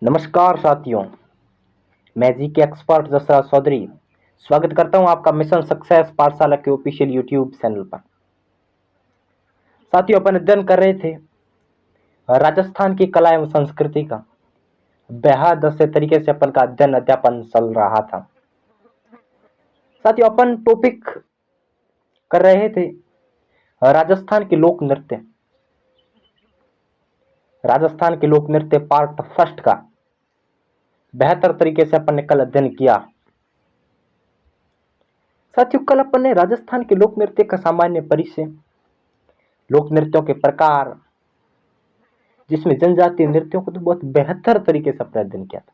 नमस्कार साथियों, मैं जी के एक्सपर्ट जसराज चौधरी स्वागत करता हूं आपका मिशन सक्सेस पाठशाला के ऑफिशियल यूट्यूब चैनल पर। साथियों, अपन अध्ययन कर रहे थे राजस्थान की कला एवं संस्कृति का। बेहद अच्छे तरीके से अपन का अध्ययन अध्यापन चल रहा था। साथियों, अपन टॉपिक कर रहे थे राजस्थान के लोक नृत्य। राजस्थान के लोक नृत्य पार्ट फर्स्ट का बेहतर तरीके से अपन ने कल अध्ययन किया। साथियों, कल अपन ने राजस्थान के लोक नृत्य का सामान्य परिचय, लोक नृत्यों के प्रकार, जिसमें जनजातीय नृत्यों को तो बहुत बेहतर तरीके से अपने अध्ययन किया था।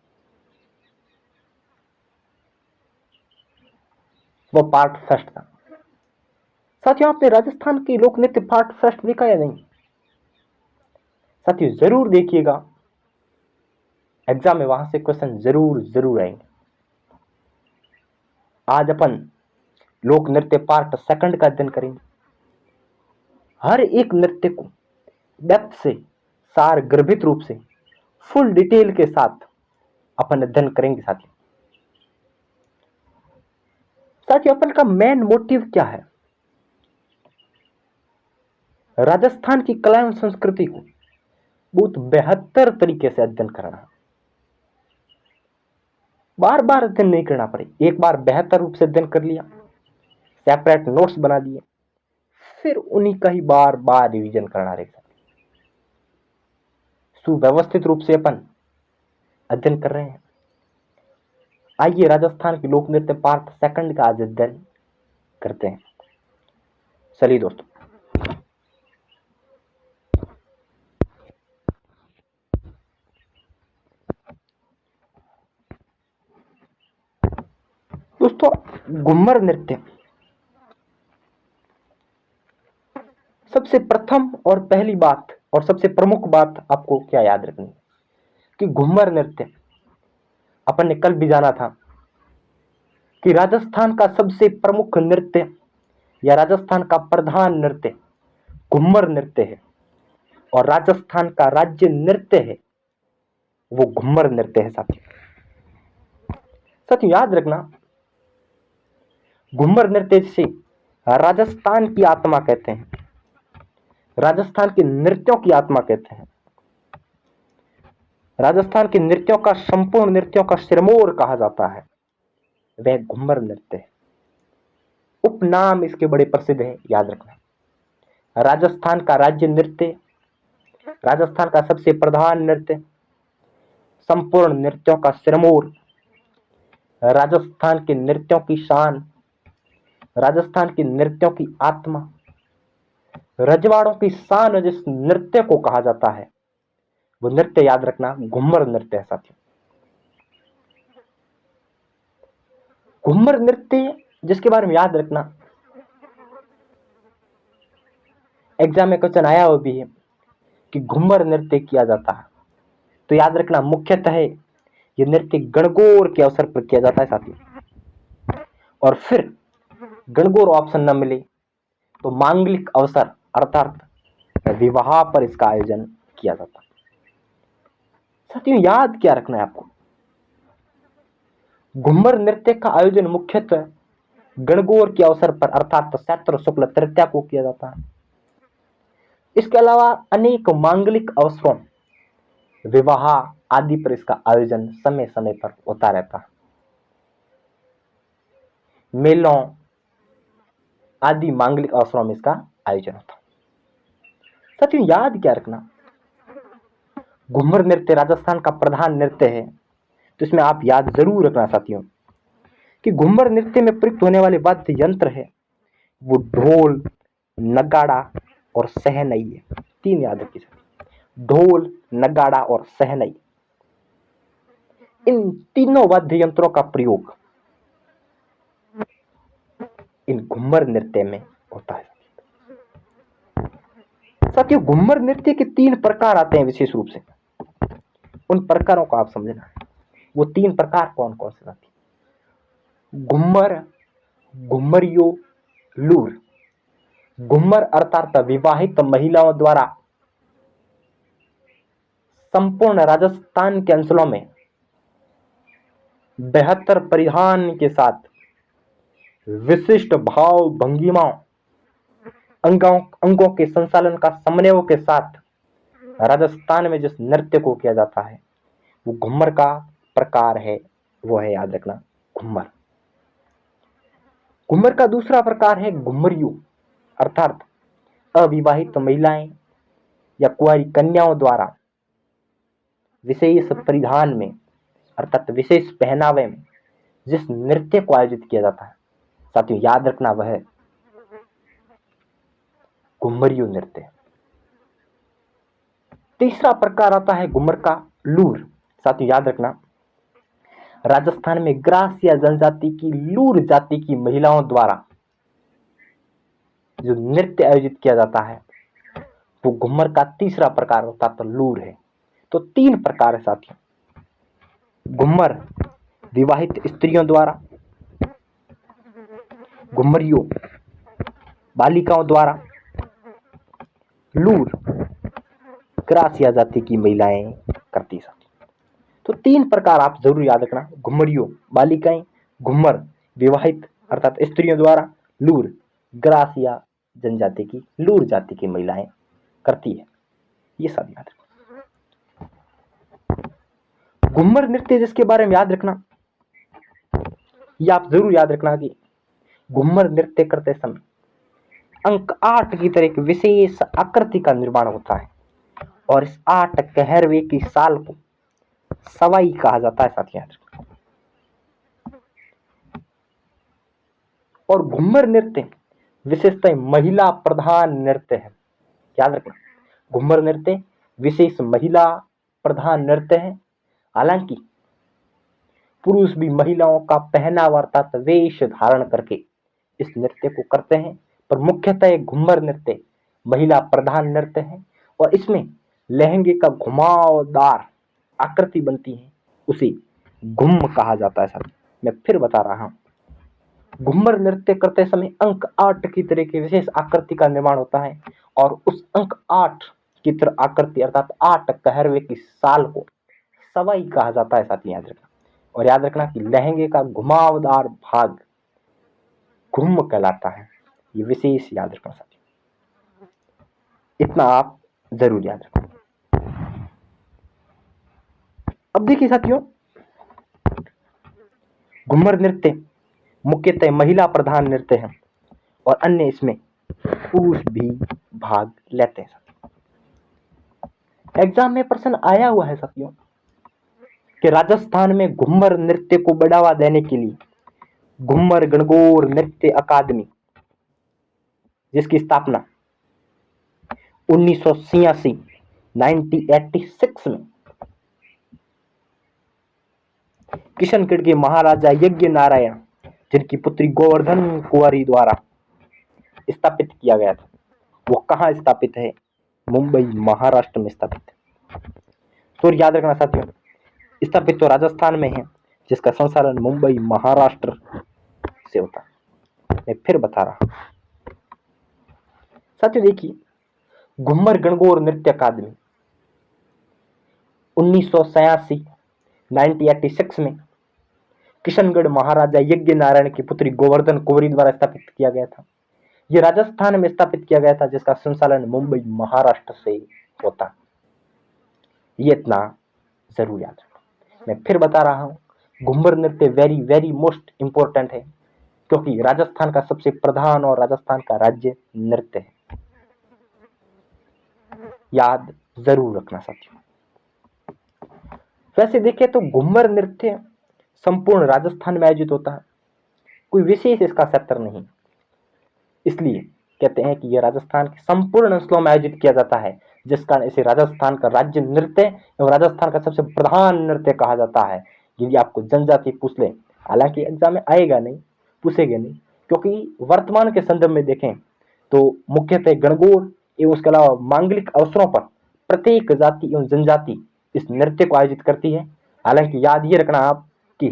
वो पार्ट फर्स्ट था। साथियों, आपने राजस्थान की लोक नृत्य पार्ट फर्स्ट देखा या नहीं? साथियों, जरूर देखिएगा, एग्जाम में वहां से क्वेश्चन जरूर जरूर आएंगे। आज अपन लोक नृत्य पार्ट सेकंड का अध्ययन करेंगे। हर एक नृत्य को डेप्थ से, सार गर्भित रूप से, फुल डिटेल के साथ अपन अध्ययन करेंगे। साथियों, अपन का मेन मोटिव क्या है? राजस्थान की कला एवं संस्कृति को बहुत बेहतर तरीके से अध्ययन करना। बार बार अध्ययन नहीं करना पड़े, एक बार बेहतर रूप से अध्ययन कर लिया, सेपरेट नोट्स बना दिए, फिर उन्हीं का ही बार बार रिवीजन करना रहेगा। सुव्यवस्थित रूप से अपन अध्ययन कर रहे हैं। आइए राजस्थान की लोक नृत्य पार्ट सेकंड का आज अध्ययन करते हैं। चलिए दोस्तों, घुम्मर नृत्य सबसे प्रथम और पहली बात और सबसे प्रमुख बात आपको क्या याद रखनी है कि घुम्मर नृत्य, अपन ने कल भी जाना था कि राजस्थान का सबसे प्रमुख नृत्य या राजस्थान का प्रधान नृत्य घुम्मर नृत्य है, और राजस्थान का राज्य नृत्य है वो घुम्मर नृत्य है। साथियों याद रखना, घुम्मर नृत्य से राजस्थान की आत्मा कहते हैं, राजस्थान के नृत्यों की आत्मा कहते हैं। राजस्थान के नृत्यों का, संपूर्ण नृत्यों का सिरमौर कहा जाता है, वह घुम्मर नृत्य है। उपनाम इसके बड़े प्रसिद्ध हैं, याद रखना। राजस्थान का राज्य नृत्य, राजस्थान का सबसे प्रधान नृत्य, संपूर्ण नृत्यों का सिरमौर, राजस्थान के नृत्यों की शान, राजस्थान के नृत्यों की आत्मा, रजवाड़ों की शान जिस नृत्य को कहा जाता है वो नृत्य, याद रखना, घुम्मर नृत्य है। साथियों, घुम्मर नृत्य जिसके बारे में याद रखना, एग्जाम में क्वेश्चन आया वो भी है कि घुम्मर नृत्य किया जाता है, तो याद रखना मुख्यतः ये नृत्य गणगौर के अवसर पर किया जाता है साथियों। और फिर गणगौर ऑप्शन न मिले तो मांगलिक अवसर अर्थात विवाह पर इसका आयोजन किया जाता है। साथियों याद क्या रखना है आपको, घुम्मर नृत्य का आयोजन मुख्यतः गणगौर के अवसर पर अर्थात चैत्र शुक्ल तृतीया को किया जाता है। इसके अलावा अनेक मांगलिक अवसरों, विवाह आदि पर इसका आयोजन समय समय पर होता रहता है। मेलों आदि मांगलिक अवसरों में इसका आयोजन होता है। साथियों याद क्या रखना, घुम्मर नृत्य राजस्थान का प्रधान नृत्य है, तो इसमें आप याद जरूर रखना साथियों कि घुम्मर नृत्य में प्रयुक्त होने वाले वाद्य यंत्र है वो ढोल, नगाड़ा और सहनई है। तीन याद रखिए, ढोल, नगाड़ा और सहनई, इन तीनों वाद्य यंत्रों का प्रयोग इन घुम्मर नृत्य में होता है। साथियों घुम्मर नृत्य के तीन प्रकार आते हैं विशेष रूप से, उन प्रकारों को आप समझना है। वो तीन प्रकार कौन कौन से आते हैं? घुम्मर, घुम्मरियो, लूर। घुम्मर अर्थात विवाहित महिलाओं द्वारा संपूर्ण राजस्थान के अंचलों में 72 परिधान के साथ विशिष्ट भाव भंगिमाओं अंगों के संचालन का समन्वय के साथ राजस्थान में जिस नृत्य को किया जाता है वो घूमर का प्रकार है, वो है, याद रखना, घूमर। घूमर का दूसरा प्रकार है घुमरियों, अर्थात अविवाहित महिलाएं या कुंवारी कन्याओं द्वारा विशेष परिधान में अर्थात विशेष पहनावे में जिस नृत्य को आयोजित किया जाता है, साथियों याद रखना, वह है घुमरियों नृत्य। तीसरा प्रकार आता है घूमर का लूर। साथियों याद रखना, राजस्थान में ग्रासिया जनजाति की लूर जाति की महिलाओं द्वारा जो नृत्य आयोजित किया जाता है वो घूमर का तीसरा प्रकार होता तो लूर है। तो 3 प्रकार है साथियों, घूमर विवाहित स्त्रियों द्वारा, घुमरियों बालिकाओं द्वारा, लूर ग्रासिया जाति की महिलाएं करती। तो 3 प्रकार आप जरूर याद रखना, घुमरियों बालिकाएं, घुमर विवाहित अर्थात स्त्रियों द्वारा, लूर ग्रासिया जनजाति की लूर जाति की महिलाएं करती है, ये सब याद रखना। घुमर नृत्य जिसके बारे में याद रखना, ये आप जरूर याद रखना कि घुमर नृत्य करते समय अंक 8 की तरह एक विशेष आकृति का निर्माण होता है और इस 8 कहरवे की साल को सवाई कहा जाता है, साथियों याद रखना। और घुमर नृत्य विशेषतः महिला प्रधान नृत्य है, याद रखना, घुमर नृत्य विशेष महिला प्रधान नृत्य है। हालांकि पुरुष भी महिलाओं का पहनावा अर्थात वेश धारण करके इस नृत्य को करते हैं, पर मुख्यतः घुमर नृत्य महिला प्रधान नृत्य है और इसमें लहंगे का घुमावदार आकृति बनती है, उसे घुम कहा जाता है। सर मैं फिर बता रहा हूं, घुमर नृत्य करते समय अंक 8 की तरह की विशेष आकृति का निर्माण होता है और उस अंक 8 की तरह आकृति अर्थात 8 कहरवे की साल को सवाई कहा जाता है, साथियों याद रखना। और याद रखना कि लहंगे का घुमावदार भाग घुम कहलाता है, ये विशेष याद रखना साथियों, इतना आप जरूर याद रखना। अब देखिए साथियों, घुमर नृत्य मुख्यतः महिला प्रधान नृत्य है और अन्य इसमें पुरुष भी भाग लेते हैं। एग्जाम में प्रश्न आया हुआ है साथियों कि राजस्थान में घुमर नृत्य को बढ़ावा देने के लिए घुमर गणगौर नृत्य अकादमी जिसकी स्थापना 1986 में किशनगढ़ के महाराजा यज्ञ नारायण जिनकी पुत्री गोवर्धन कुंवरी द्वारा स्थापित किया गया था। वो कहाँ स्थापित है? मुंबई महाराष्ट्र में स्थापित है। तो याद रखना साथियों, स्थापित तो राजस्थान में है जिसका संचालन मुंबई महाराष्ट्र से होता है। मैं फिर बता रहा हूं साथियों, देखिए घुमर गणगौर नृत्य अकादमी 1986 में किशनगढ़ महाराजा यज्ञ नारायण की पुत्री गोवर्धन कुंवरी द्वारा स्थापित किया गया था। यह राजस्थान में स्थापित किया गया था जिसका संचालन मुंबई महाराष्ट्र से होता। ये इतना जरूर याद रखना। मैं फिर बता रहा हूं, घुमर नृत्य वेरी वेरी मोस्ट इंपॉर्टेंट है क्योंकि राजस्थान का सबसे प्रधान और राजस्थान का राज्य नृत्य है, याद जरूर रखना साथियों। वैसे देखें तो घुमर नृत्य संपूर्ण राजस्थान में आयोजित होता है, कोई विशेष इसका क्षेत्र नहीं, इसलिए कहते हैं कि यह राजस्थान के संपूर्ण अंचलों में आयोजित किया जाता है, जिस कारण इसे राजस्थान का राज्य नृत्य एवं राजस्थान का सबसे प्रधान नृत्य कहा जाता है। यदि आपको जनजाति पूछ ले, हालांकि एग्जाम में आएगा नहीं, पूछेगा नहीं, क्योंकि वर्तमान के संदर्भ में देखें तो मुख्यतः गणगौर एवं उसके अलावा मांगलिक अवसरों पर प्रत्येक जाति एवं जनजाति इस नृत्य को आयोजित करती है। हालांकि याद ये रखना आप कि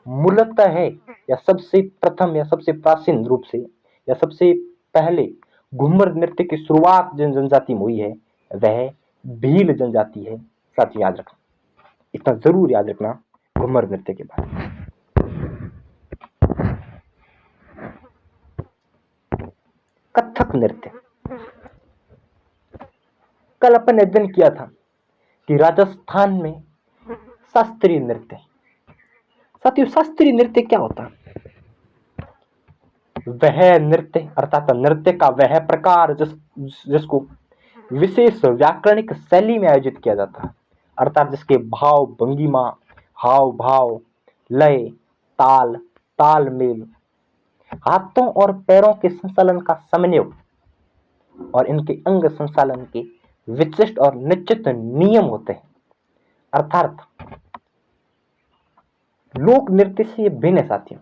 मूलतः है या सबसे प्रथम या सबसे प्राचीन रूप से या सबसे पहले घुमर नृत्य की शुरुआत जिन जनजाति में हुई है वह भील जनजाति है, साथ याद रखना, इतना जरूर याद रखना घूमर नृत्य के बारे में। कथक नृत्य, कल अपन ने अध्ययन किया था कि राजस्थान में शास्त्रीय नृत्य, साथियों शास्त्रीय नृत्य क्या होता है? वह नृत्य अर्थात नृत्य का वह प्रकार जिसको विशेष व्याकरणिक शैली में आयोजित किया जाता है, अर्थात जिसके भाव भंगिमा, हाव भाव, लय, ताल, तालमेल, हाथों और पैरों के संचालन का समन्वय और इनके अंग संचालन के विशिष्ट और निश्चित नियम होते हैं। अर्थात लोक नृत्य से ये भिन्न है साथियों,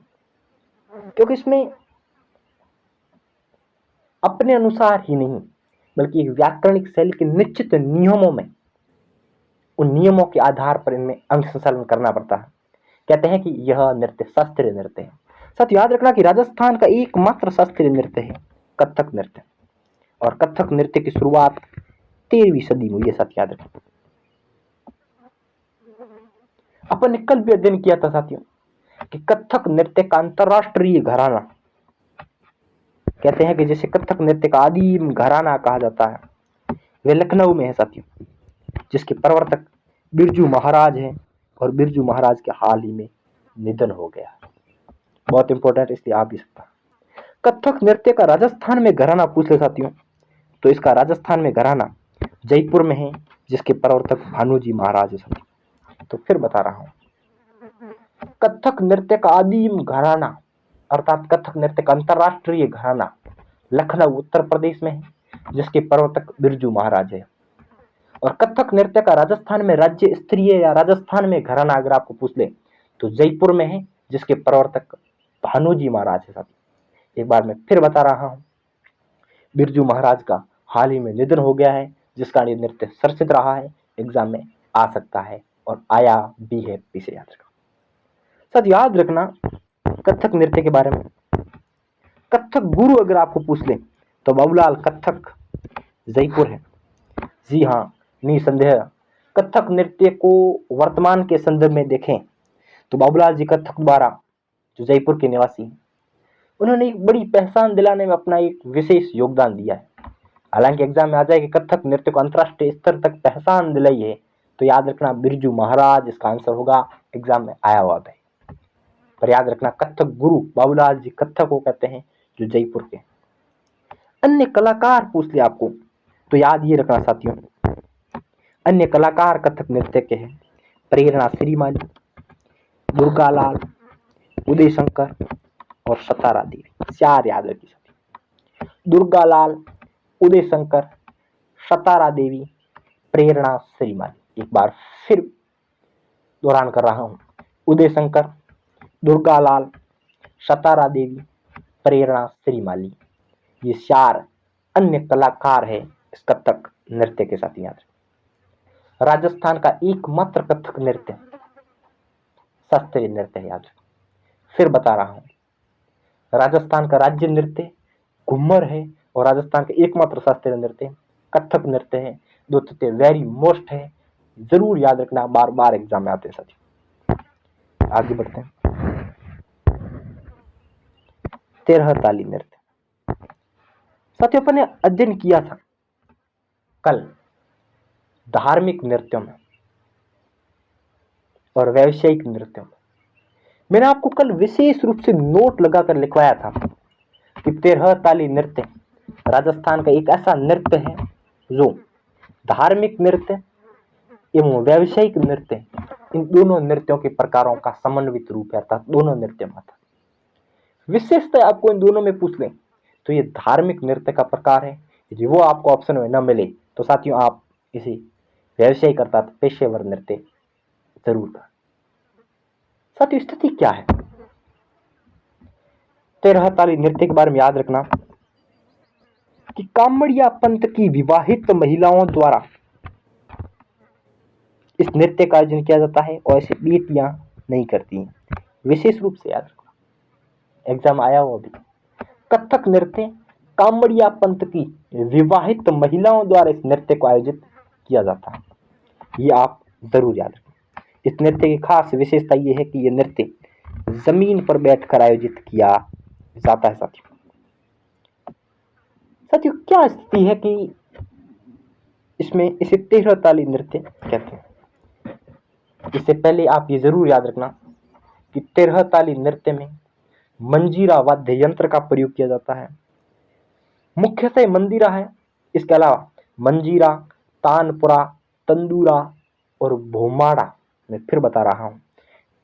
क्योंकि इसमें अपने अनुसार ही नहीं बल्कि एक व्याकरणिक शैली के निश्चित नियमों में, उन नियमों के आधार पर इनमें अंग संचालन करना पड़ता है। कहते हैं कि यह नृत्य शास्त्रीय नृत्य है। साथ याद रखना कि राजस्थान का एकमात्र शास्त्रीय नृत्य है कथक नृत्य, और कथक नृत्य की शुरुआत 13वीं सदी में हुई है। साथ याद रखना, अपन ने कल भी अध्ययन किया था साथियों कि कथक नृत्य का अंतरराष्ट्रीय घराना, कहते हैं कि जैसे कथक नृत्य का आदिम घराना कहा जाता है, वे लखनऊ में है साथियों, जिसके प्रवर्तक बिरजू महाराज हैं, और बिरजू महाराज के हाल ही में निधन हो गया। बहुत इंपॉर्टेंट, इसलिए आ भी सकता। कथक नृत्य का राजस्थान में घराना पूछ ले साथियों, तो इसका राजस्थान में घराना जयपुर में है, जिसके प्रवर्तक भानुजी महाराज है साथियों। तो फिर बता रहा हूं, कथक नृत्य का आदिम घराना अर्थात कथक नृत्य का अंतरराष्ट्रीय घराना लखनऊ उत्तर प्रदेश में है, जिसके प्रवर्तक बिरजू महाराज है। और कथक नृत्य का राजस्थान में राज्य स्तरीय या राजस्थान में घराना अगर आपको पूछ ले तो जयपुर में है, जिसके प्रवर्तक भानुजी महाराज है साथियों। एक बार मैं फिर बता रहा हूं, बिरजू महाराज का हाल ही में निधन हो गया है, जिसका नृत्य चर्चित रहा है, एग्जाम में आ सकता है और आया भी है, इसे याद रखना। साथ याद रखना कथक नृत्य के बारे में, कथक गुरु अगर आपको पूछ ले तो बाबूलाल कथक जयपुर है। जी हाँ, निसंदेह कथक नृत्य को वर्तमान के संदर्भ में देखें तो बाबूलाल जी कथक द्वारा जो जयपुर के निवासी हैं, उन्होंने एक बड़ी पहचान दिलाने में अपना एक विशेष योगदान दिया है। हालांकि एग्जाम में आ जाए कि कथक नृत्य को अंतरराष्ट्रीय स्तर तक पहचान दिलाई है, तो याद रखना बिरजू महाराज इसका आंसर होगा, एग्जाम में आया हुआ है। पर याद रखना कथक गुरु बाबूलाल जी कथक को कहते हैं, जो जयपुर के। अन्य कलाकार पूछ ले आपको तो याद ये रखना साथियों, अन्य कलाकार कथक नृत्य के हैं प्रेरणा श्रीमाली, दुर्गालाल, उदय शंकर और सतारा देवी। चार याद रखिए साथियों, दुर्गालाल, उदय शंकर, सतारा देवी, प्रेरणा श्रीमाली। एक बार फिर दोहरान कर रहा हूं, उदय शंकर, दुर्गालाल, सतारा देवी, प्रेरणा श्रीमाली, ये चार अन्य कलाकार है इस कथक नृत्य के साथ। याद राजस्थान का एकमात्र कथक नृत्य शास्त्रीय नृत्य है। याद फिर बता रहा हूं, राजस्थान का राज्य नृत्य घूमर है, और राजस्थान का एकमात्र शास्त्रीय नृत्य कथक नृत्य है। दो तो वेरी मोस्ट है, जरूर याद रखना, बार बार एग्जाम में आते हैं साथियों। आगे बढ़ते हैं, 13 ताली नृत्य। साथियों अपन ने अध्ययन किया था कल धार्मिक नृत्यों में और व्यावसायिक नृत्यों में। मैंने आपको कल विशेष रूप से नोट लगाकर लिखवाया था कि 13 ताली नृत्य राजस्थान का एक ऐसा नृत्य है जो धार्मिक नृत्य एवं व्यावसायिक नृत्य, इन दोनों नृत्यों के प्रकारों का समन्वित रूप है, अर्थात दोनों नृत्य में था। विशेषता आपको इन दोनों में पूछ लें तो ये धार्मिक नृत्य का प्रकार है। यदि वो आपको ऑप्शन में न मिले तो साथियों आप इसे व्यावसायिक अर्थात पेशेवर नृत्य जरूर करें। साथियों स्थिति क्या है 13 ताली नृत्य के बारे में? याद रखना कि कामड़िया पंथ की विवाहित महिलाओं द्वारा इस नृत्य का आयोजन किया जाता है, और ऐसे बेटियां नहीं करती हैं। विशेष रूप से याद रखना, एग्जाम आया हुआ भी, कथक नृत्य कामड़िया पंथ की विवाहित महिलाओं द्वारा इस नृत्य को आयोजित किया जाता है। ये आप जरूर याद रखना। इस नृत्य की खास विशेषता ये है कि यह नृत्य जमीन पर बैठकर आयोजित किया जाता है। साथियों क्या स्थिति है कि इसमें इसे 13 ताली नृत्य कहते हैं। इससे पहले आप ये जरूर याद रखना कि 13 ताली नृत्य में मंजीरा वाद्य यंत्र का प्रयोग किया जाता है। मुख्यतः मंजीरा है, इसके अलावा मंजीरा, तानपुरा, तंदूरा और भोमाड़ा। मैं फिर बता रहा हूं,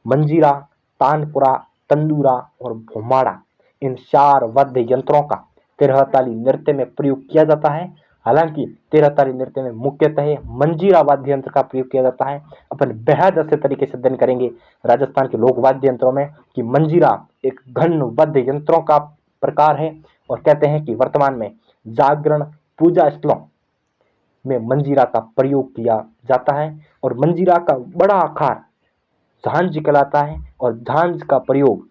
मंजीरा, तानपुरा, तंदूरा और भोमाड़ा, इन 4 वाद्य यंत्रों का 13 ताली नृत्य में प्रयोग किया जाता है। हालांकि 13 ताली नृत्य में मुख्यतः मंजीरा वाद्य यंत्र का प्रयोग किया जाता है। अपन बेहद अच्छे तरीके से अध्ययन करेंगे राजस्थान के लोक वाद्य यंत्रों में कि मंजीरा एक घन वाद्य यंत्रों का प्रकार है, और कहते हैं कि वर्तमान में जागरण पूजा स्थलों में मंजीरा का प्रयोग किया जाता है। और मंजीरा का बड़ा आकार झांझ कहलाता है, और झांझ का प्रयोग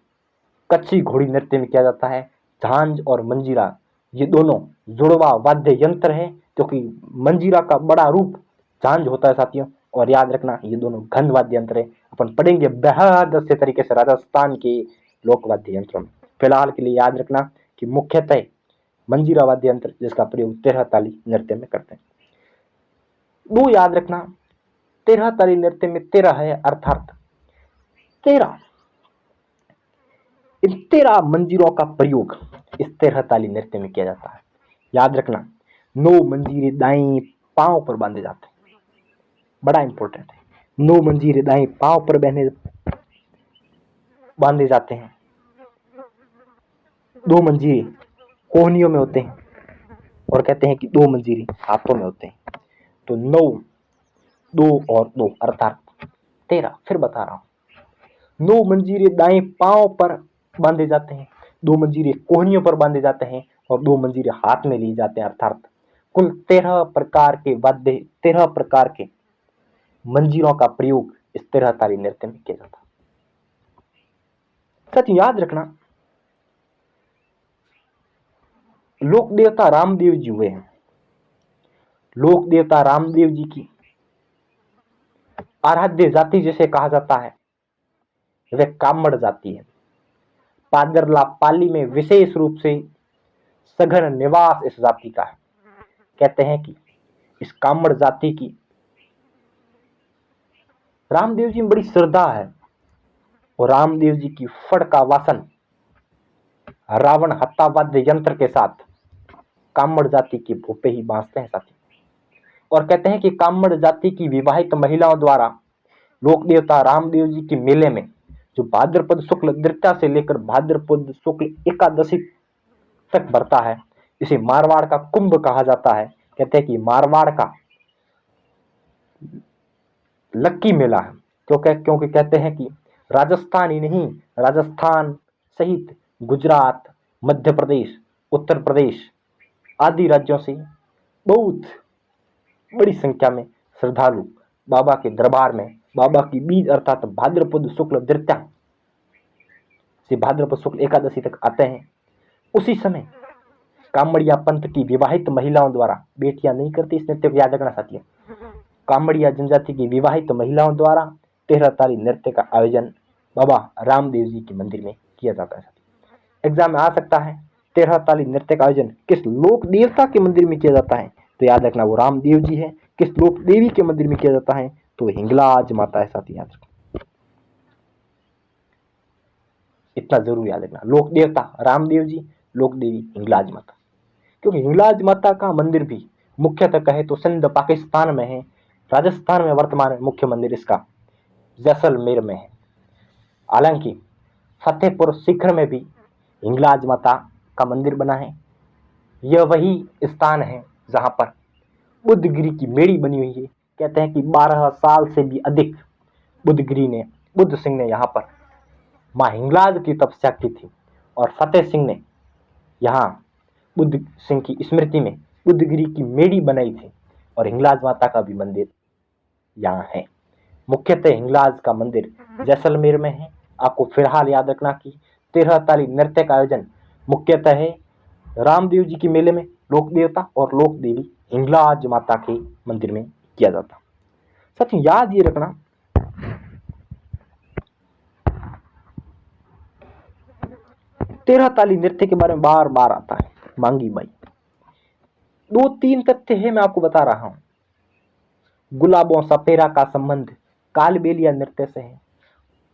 कच्ची घोड़ी नृत्य में किया जाता है। झांझ और मंजीरा ये दोनों जुड़वा वाद्य यंत्र है, क्योंकि मंजीरा का बड़ा रूप झांझ होता है साथियों। और याद रखना ये दोनों घन वाद्य यंत्र है। अपन पढ़ेंगे बेहद अच्छे तरीके से राजस्थान के लोक वाद्य यंत्रों में। फिलहाल के लिए याद रखना कि मुख्यतः मंजीरा वाद्य यंत्र जिसका प्रयोग 13 ताली नृत्य में करते हैं। दो याद रखना, 13 ताली नृत्य में 13 है, अर्थात 13 इन 13 मंजीरों का प्रयोग इस 13 ताली नृत्य में किया जाता है। याद रखना 9 मंजीरे दाएं पांव पर बांधे जाते हैं, बड़ा इंपॉर्टेंट है। 9 मंजीरे दाएं पांव पर बांधे जाते हैं। 2 मंजीरे कोहनियों में होते हैं, और कहते हैं कि 2 मंजीरे हाथों में होते हैं। तो 9, 2 और 2 अर्थात 13। फिर बता रहा हूं, 9 मंजीरे दाएं पांव पर बांधे जाते हैं, 2 मंजीरे कोहनियों पर बांधे जाते हैं, और 2 मंजीरे हाथ में लिए जाते हैं। अर्थात कुल 13 प्रकार के वाद्य, 13 प्रकार के मंजीरों का प्रयोग इस 13 ताली नृत्य में किया जाता है। साथियों याद रखना, लोक देवता रामदेव जी हुए हैं। लोक देवता रामदेव जी की आराध्य जाति जिसे कहा जाता है वह कामड़ जाति है। पादरला पाली में विशेष रूप से सघन निवास इस जाति का है। कहते हैं कि इस कामड़ जाति की रामदेव जी में बड़ी श्रद्धा है, और रामदेव जी की फड़ का वासन रावण हत्ता वाद्य यंत्र के साथ कामड़ जाति के भूपे ही बांसते हैं साथी। और कहते हैं कि कामड़ जाति की विवाहित महिलाओं द्वारा लोक देवता रामदेव जी के मेले में जो भाद्रपद शुक्ल द्वितीया से लेकर भाद्रपद शुक्ल एकादशी तक बढ़ता है, इसे मारवाड़ का कुंभ कहा जाता है। कहते हैं कि मारवाड़ का लक्की मेला है, क्योंकि कहते हैं कि राजस्थान ही नहीं, राजस्थान सहित गुजरात, मध्य प्रदेश, उत्तर प्रदेश आदि राज्यों से बहुत बड़ी संख्या में श्रद्धालु बाबा के दरबार में बाबा की बीज अर्थात भाद्रपद शुक्ल द्वितीया से भाद्रपद शुक्ल एकादशी तक आते हैं। उसी समय कामड़िया पंथ की विवाहित महिलाओं द्वारा, बेटियां नहीं करती इस नृत्य को, याद रखना साथियों, कामड़िया जनजाति की विवाहित महिलाओं द्वारा 13 ताली नृत्य का आयोजन बाबा रामदेव जी के मंदिर में किया जाता है। एग्जाम में आ सकता है 13 ताली नृत्य का आयोजन किस लोक देवता के मंदिर में किया जाता है, तो याद रखना वो रामदेव जी है। किस लोक देवी के मंदिर में किया जाता है, तो हिंगलाज माता है साथी, याद रखना, इतना जरूर याद रखना। लोक देवता रामदेव जी, लोक देवी हिंगलाज माता। क्योंकि हिंगलाज माता का मंदिर भी मुख्यतः कहे तो सिंध पाकिस्तान में है। राजस्थान में वर्तमान मुख्य मंदिर इसका जैसलमेर में है। हालांकि फतेहपुर सीकर में भी हिंगलाज माता का मंदिर बना है। यह वही स्थान है जहां पर बुद्धगिरी की मेड़ी बनी हुई है। कहते हैं कि 12 साल से भी अधिक बुद्ध सिंह ने यहाँ पर माँ हिंगलाज की तपस्या की थी, और फतेह सिंह ने यहाँ बुद्ध सिंह की स्मृति में बुद्धगिरी की मेड़ी बनाई थी, और हिंगलाज माता का भी मंदिर यहाँ है। मुख्यतः हिंगलाज का मंदिर जैसलमेर में है। आपको फिलहाल याद रखना कि 13 ताली नृत्य का आयोजन मुख्यतः है रामदेव जी के मेले में लोक देवता और लोक देवी हिंगलाज माता के मंदिर में किया जाता। साथियों याद ये रखना, तेरह ताली नृत्य के बारे में बार बार आता है मांगी बाई। दो तीन तथ्य है मैं आपको बता रहा हूं। गुलाबों सपेरा का संबंध कालबेलिया नृत्य से है,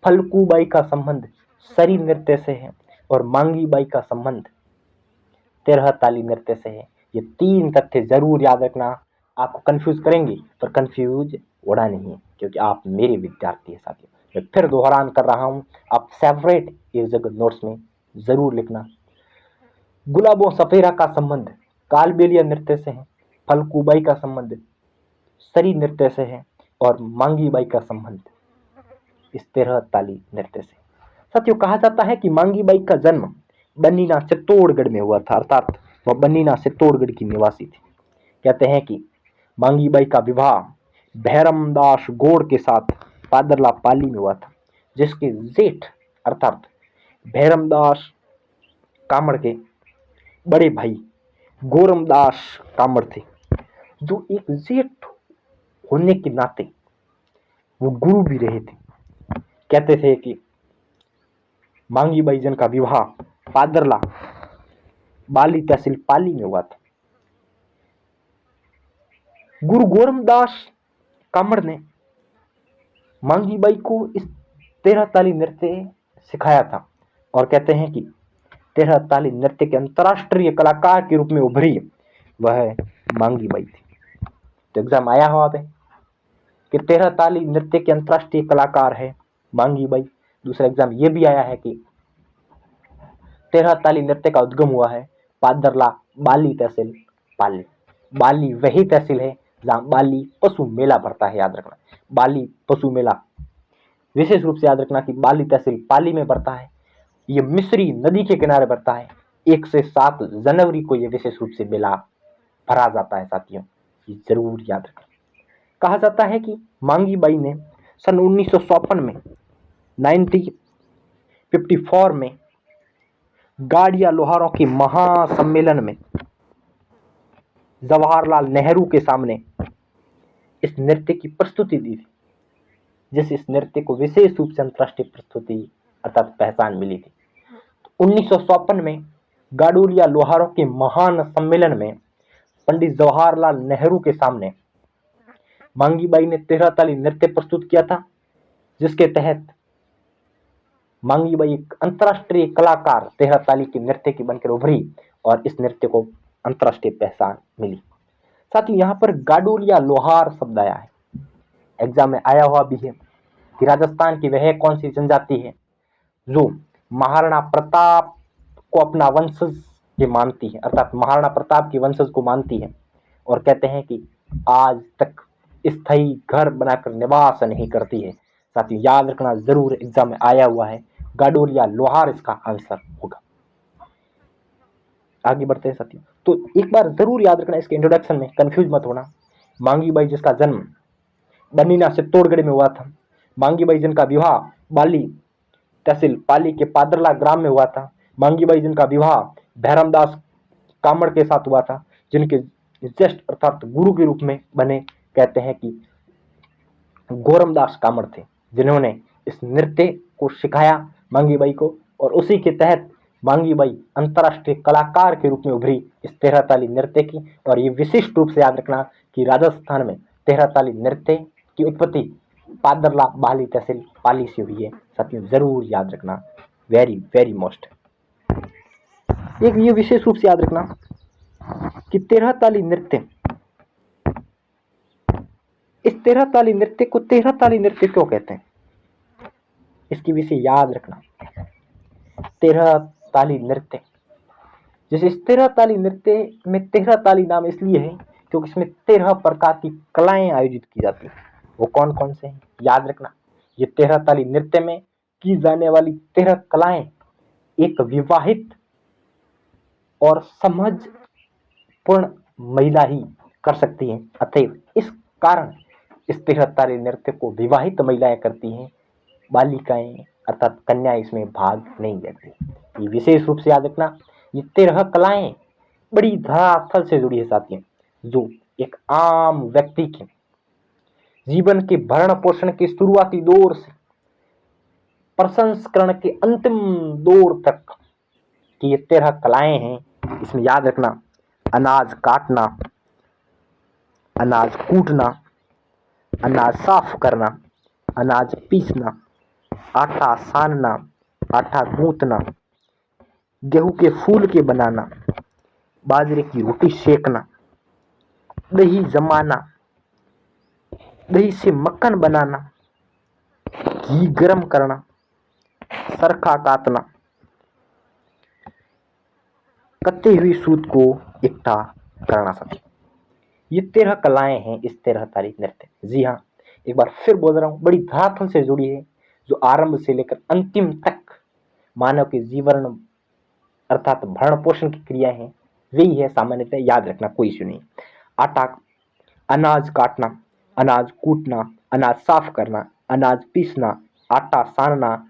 फलकूबाई का संबंध सरी नृत्य से है, और मांगी बाई का संबंध तेरह ताली नृत्य से है। ये तीन तथ्य जरूर याद रखना, आपको कंफ्यूज करेंगे पर कंफ्यूज होना नहीं है, क्योंकि आप मेरे विद्यार्थी हैं साथियों। मैं फिर दोहरान कर रहा हूं, आप सेपरेट एक जगह नोट्स में जरूर लिखना। गुलाबों सफेरा का संबंध कालबेलिया नृत्य से है, फलकूबाई का संबंध सरी नृत्य से है, और मांगी बाई का संबंध इस तेरह ताली नृत्य से। साथियों कहा जाता है कि मांगी बाई का जन्म बन्नीना चित्तौड़गढ़ में हुआ था, अर्थात वह बन्नीना चित्तौड़गढ़ की निवासी थी। कहते हैं कि मांगी बाई का विवाह भैरमदास गौड़ के साथ पादरला पाली में हुआ था, जिसके जेठ अर्थात भैरमदास कामड़ के बड़े भाई गोरमदास कामड़ थे, जो एक जेठ होने के नाते वो गुरु भी रहे थे। कहते थे कि मांगी बाई जन का विवाह पादरला बाली तहसील पाली में हुआ था। गुरु गोरमदास कामड़ ने मांगी बाई को इस तेरह ताली नृत्य सिखाया था, और कहते हैं कि तेरह ताली नृत्य के अंतर्राष्ट्रीय कलाकार के रूप में उभरी वह मांगी बाई थी। तो एग्जाम आया हो पे कि तेरह ताली नृत्य के अंतर्राष्ट्रीय कलाकार है मांगी बाई। दूसरा एग्जाम ये भी आया है कि तेरह ताली नृत्य का उद्गम हुआ है पादरला बाली तहसील पाली। बाली वही तहसील है जहां बाली पशु मेला भरता है, याद रखना। बाली पशु मेला विशेष रूप से याद रखना कि बाली तहसील पाली में भरता है। ये मिस्री नदी के किनारे भरता है। 1 से 7 जनवरी को यह विशेष रूप से मेला भरा जाता है साथियों, ये जरूर याद रखना। कहा जाता है कि मांगी बाई ने सन 1954 में 1954 में गाड़िया लोहारों के महासम्मेलन में जवाहरलाल नेहरू के सामने इस नृत्य की प्रस्तुति दी थी, जिस इस नृत्य को विशेष रूप से अंतर्राष्ट्रीय प्रस्तुति अर्थात पहचान मिली थी। 1954 में गाडोलिया लोहारों के महान सम्मेलन में पंडित जवाहरलाल नेहरू के सामने मांगी बाई ने तेरह ताली नृत्य प्रस्तुत किया था, जिसके तहत मांगी बाई एक अंतर्राष्ट्रीय कलाकार तेरह ताली के नृत्य की बनकर उभरी और इस नृत्य को अंतर्राष्ट्रीय पहचान मिली। साथ ही यहाँ पर गाडोलिया लोहार शब्द आया है, एग्जाम में आया हुआ भी है कि राजस्थान की वह कौन सी जनजाति है जो महाराणा प्रताप को अपना वंशज ये मानती है, अर्थात महाराणा प्रताप की वंशज को मानती है, और कहते हैं कि आज तक स्थायी घर बनाकर निवास नहीं करती है। साथियों याद रखना जरूर, एग्जाम में आया हुआ है, गाडोलिया लोहार इसका आंसर होगा। आगे बढ़ते हैं साथियों, तो एक बार जरूर याद रखना, इसके इंट्रोडक्शन में कंफ्यूज मत होना। मांगी बाई जिसका जन्म बन्नीना चित्तौड़गढ़ में हुआ था, मांगी बाई जिनका विवाह बाली तहसील पाली के पादरला ग्राम में हुआ था, मांगी बाई जिनका विवाह भैरमदास कामड़ के साथ हुआ था, जिनके ज्येष्ठ अर्थात गुरु के रूप में बने कहते हैं कि गोरमदास कामड़ थे, जिन्होंने इस नृत्य को सिखाया मांगी बाई को, और उसी के तहत मांगी बाई अंतर्राष्ट्रीय कलाकार के रूप में उभरी इस तेरह ताली नृत्य की। और ये विशिष्ट रूप से याद रखना कि राजस्थान में तेरह ताली नृत्य की उत्पत्ति पादरला बाली तहसील पाली से हुई है। साथियों जरूर याद रखना, वेरी वेरी मोस्ट। एक ये विशेष रूप से याद रखना कि तेरह ताली नृत्य, इस तेरह ताली नृत्य को तेरह ताली नृत्य क्यों कहते हैं, इसकी विषय याद रखना। तेरह ताली नृत्य, जैसे इस तेरह ताली नृत्य में तेरह ताली नाम इसलिए है क्योंकि इसमें 13 प्रकार की कलाएं आयोजित की जाती हैं। वो कौन कौन से हैं याद रखना। ये तेरह ताली नृत्य में की जाने वाली 13 कलाएं एक विवाहित और समझपूर्ण महिला ही कर सकती हैं, अतएव इस कारण इस तेरह ताली नृत्य को विवाहित महिलाएं करती हैं, बालिकाएं अर्थात कन्याएं इसमें भाग नहीं लेती। ये विशेष रूप से याद रखना। ये 13 कलाएं बड़ी धरातल से जुड़ी है साथियों, जो एक आम व्यक्ति की जीवन के भरण पोषण के शुरुआती दौर से प्रसंस्करण के अंतिम दौर तक की ये 13 कलाएं हैं। इसमें याद रखना, अनाज काटना, अनाज कूटना, अनाज साफ करना, अनाज पीसना, आटा सानना, आटा गूंथना, गेहूं के फूल के बनाना, बाजरे की रोटी सेकना, दही जमाना, दही से मक्खन बनाना, घी गरम करना, सरखा काटना, कते हुई सूत को इकट्ठा करना। साथी, ये 13 कलाएं हैं इस 13 ताली नृत्य। जी हाँ, एक बार फिर बोल रहा हूं, बड़ी धरातल से जुड़ी है, जो आरंभ से लेकर अंतिम तक मानव के जीवन अर्थात भरण पोषण की क्रिया है, वही है। सामान्यतः याद रखना, कोई इश्यू नहीं। आटा, अनाज काटना, अनाज कूटना, अनाज साफ करना, अनाज पीसना, आटा सानना,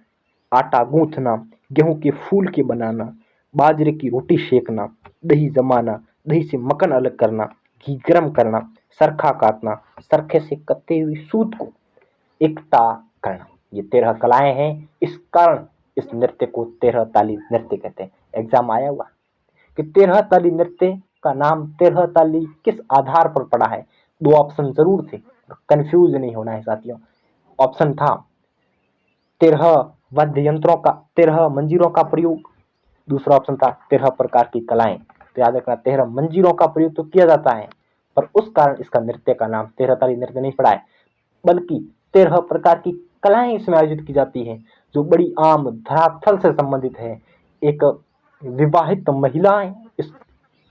आटा गूंथना, गेहूं के फूल के बनाना, बाजरे की रोटी सेकना, दही जमाना, दही से मक्खन अलग करना, घी गरम करना, सरखा काटना, सरखे से कते हुई सूत को इकट्ठा करना। ये 13 कलाएं हैं। इस कारण इस नृत्य को 13 ताली नृत्य कहते हैं। एग्जाम आया हुआ कि 13 ताली नृत्य का नाम 13 ताली किस आधार पर पड़ा है। 2 ऑप्शन जरूर थे, कंफ्यूज नहीं होना है साथियों। ऑप्शन था 13 वाद्य यंत्रों का, 13 मंजीरों का प्रयोग। दूसरा ऑप्शन था 13 प्रकार की कलाएं। तो याद रखना, 13 मंजीरों का प्रयोग तो किया जाता है, पर उस कारण इसका नृत्य का नाम 13 ताली नृत्य नहीं पड़ा है, बल्कि 13 प्रकार की कलाएं इसमें आयोजित की जाती हैं, जो बड़ी आम धरातल से संबंधित है। एक विवाहित महिलाएं इस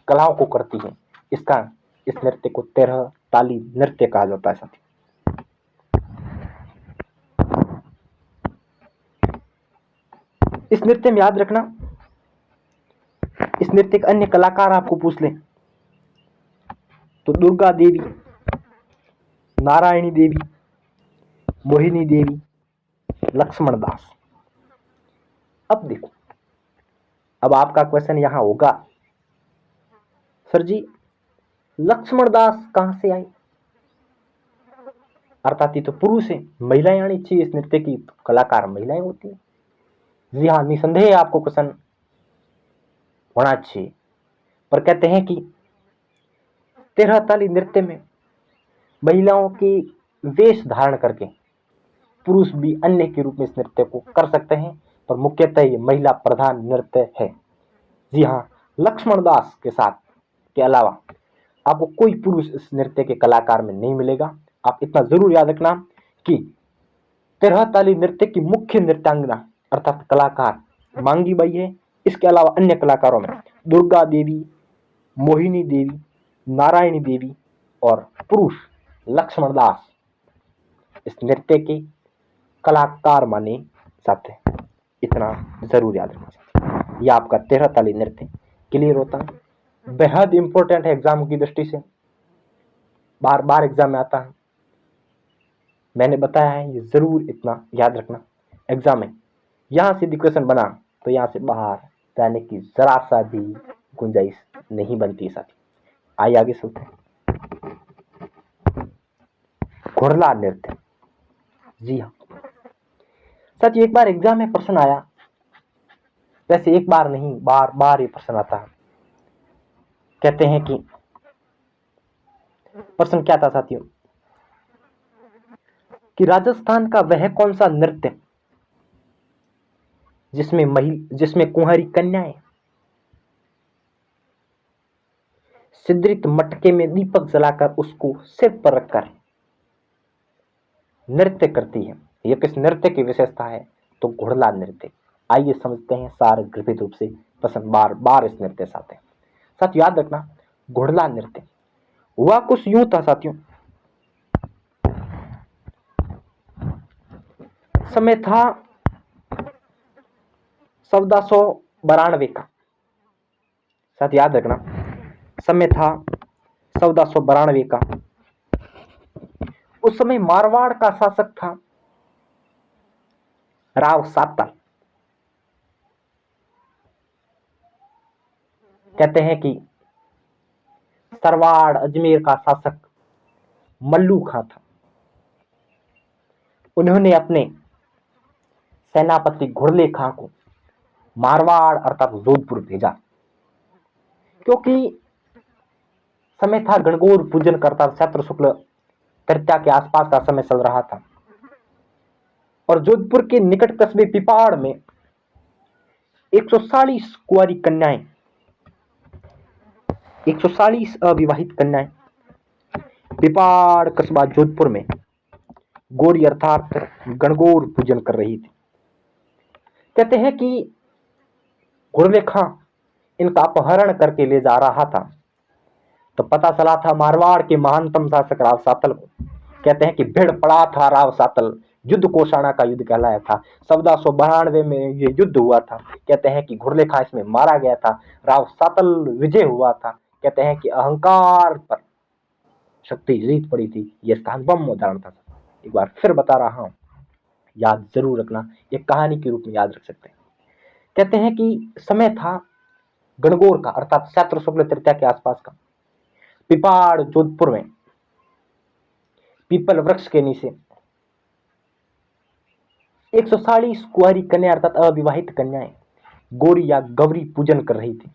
कलाओं को करती हैं। इस कारण इस नृत्य को 13 ताली नृत्य कहा जाता है। साथी, इस नृत्य में याद रखना, इस नृत्य के अन्य कलाकार आपको पूछ लें तो दुर्गा देवी, नारायणी देवी, मोहिनी देवी, लक्ष्मण दास। अब देखो, अब आपका क्वेश्चन यहां होगा, सर जी लक्ष्मण दास कहां से आई, अर्थात ये तो पुरुष है, महिलाएं आनी चाहिए इस नृत्य की, तो कलाकार महिलाएं होती है। जी हाँ, निसंदेह आपको क्वेश्चन होना चाहिए, पर कहते हैं कि 13 ताली नृत्य में महिलाओं की वेश धारण करके पुरुष भी अन्य के रूप में इस नृत्य को कर सकते हैं, पर मुख्यतः ये महिला प्रधान नृत्य है। जी हाँ, लक्ष्मण दास के साथ के अलावा आपको कोई पुरुष इस नृत्य के कलाकार में नहीं मिलेगा। आप इतना जरूर याद रखना कि 13 ताली नृत्य की मुख्य नृत्यांगना अर्थात कलाकार मांगी बाई है। इसके अलावा अन्य कलाकारों में दुर्गा देवी, मोहिनी देवी, नारायणी देवी और पुरुष लक्ष्मण दास इस नृत्य के कलाकार माने जाते हैं। इतना जरूर याद रखना चाहिए। यह आपका 13 ताली नृत्य क्लियर होता है, बेहद इंपॉर्टेंट है एग्जाम की दृष्टि से, बार बार एग्जाम में आता है। मैंने बताया है, ये जरूर इतना याद रखना। एग्जाम में यहां से क्वेश्चन बना तो यहां से बाहर जाने की जरा सा भी गुंजाइश नहीं बनती साथी। आइए आगे चलते हैं। घुड़ला नृत्य। जी हाँ साथी, एक बार एग्जाम में प्रश्न आया, वैसे एक बार नहीं बार बार ये प्रश्न आता है। कहते हैं कि प्रश्न क्या था साथियों कि राजस्थान का वह कौन सा नृत्य जिसमें कुंवारी कन्याएं सिद्रित मटके में दीपक जलाकर उसको सिर पर रखकर नृत्य करती है। यह किस नृत्य की विशेषता है, तो घुड़ला नृत्य। आइए समझते हैं सार गृभित रूप से, प्रश्न बार बार इस नृत्य से आते हैं। साथ याद रखना, घुड़ला नृत्य हुआ कुछ यूं था साथियों, समय था 1492 का। साथ याद रखना, समय था 1492 का। उस समय मारवाड़ का शासक था राव सातल। कहते हैं कि सरवाड़ अजमेर का शासक मल्लू खां था। उन्होंने अपने सेनापति घुड़ले खां को मारवाड़ अर्थात जोधपुर भेजा, क्योंकि समय था गणगौर पूजन करता चैत्र शुक्ल तृतीया के आसपास का समय चल रहा था, और जोधपुर के निकट कस्बे पिपाड़ में 140 कुंवारी कन्याएं, 140 अविवाहित कन्याएं पिपाड़ कस्बा जोधपुर में गौरी अर्थात गणगौर पूजन कर रही थी। कहते हैं कि घुड़ले खां इनका अपहरण करके ले जा रहा था, तो पता चला था मारवाड़ के महानतम शासक राव सातल को। कहते हैं कि भिड़ पड़ा था राव सातल, युद्ध कोषाणा का युद्ध कहलाया था। 1492 में ये युद्ध हुआ था। कहते हैं कि घुड़ले खां इसमें मारा गया था, राव सातल विजय हुआ था। कहते हैं कि अहंकार पर शक्ति जीत पड़ी थी। यह स्थानबम उदाहरण था। एक बार फिर बता रहा हूं, याद जरूर रखना, एक कहानी के रूप में याद रख सकते हैं। कहते हैं कि समय था गणगौर का अर्थात चैत्र शुक्ल तृतीया के आसपास का। पिपाड़ जोधपुर में पीपल वृक्ष के नीचे 140 कुंवारी कन्या अर्थात अविवाहित कन्याएं गौरी या गौरी पूजन कर रही थी।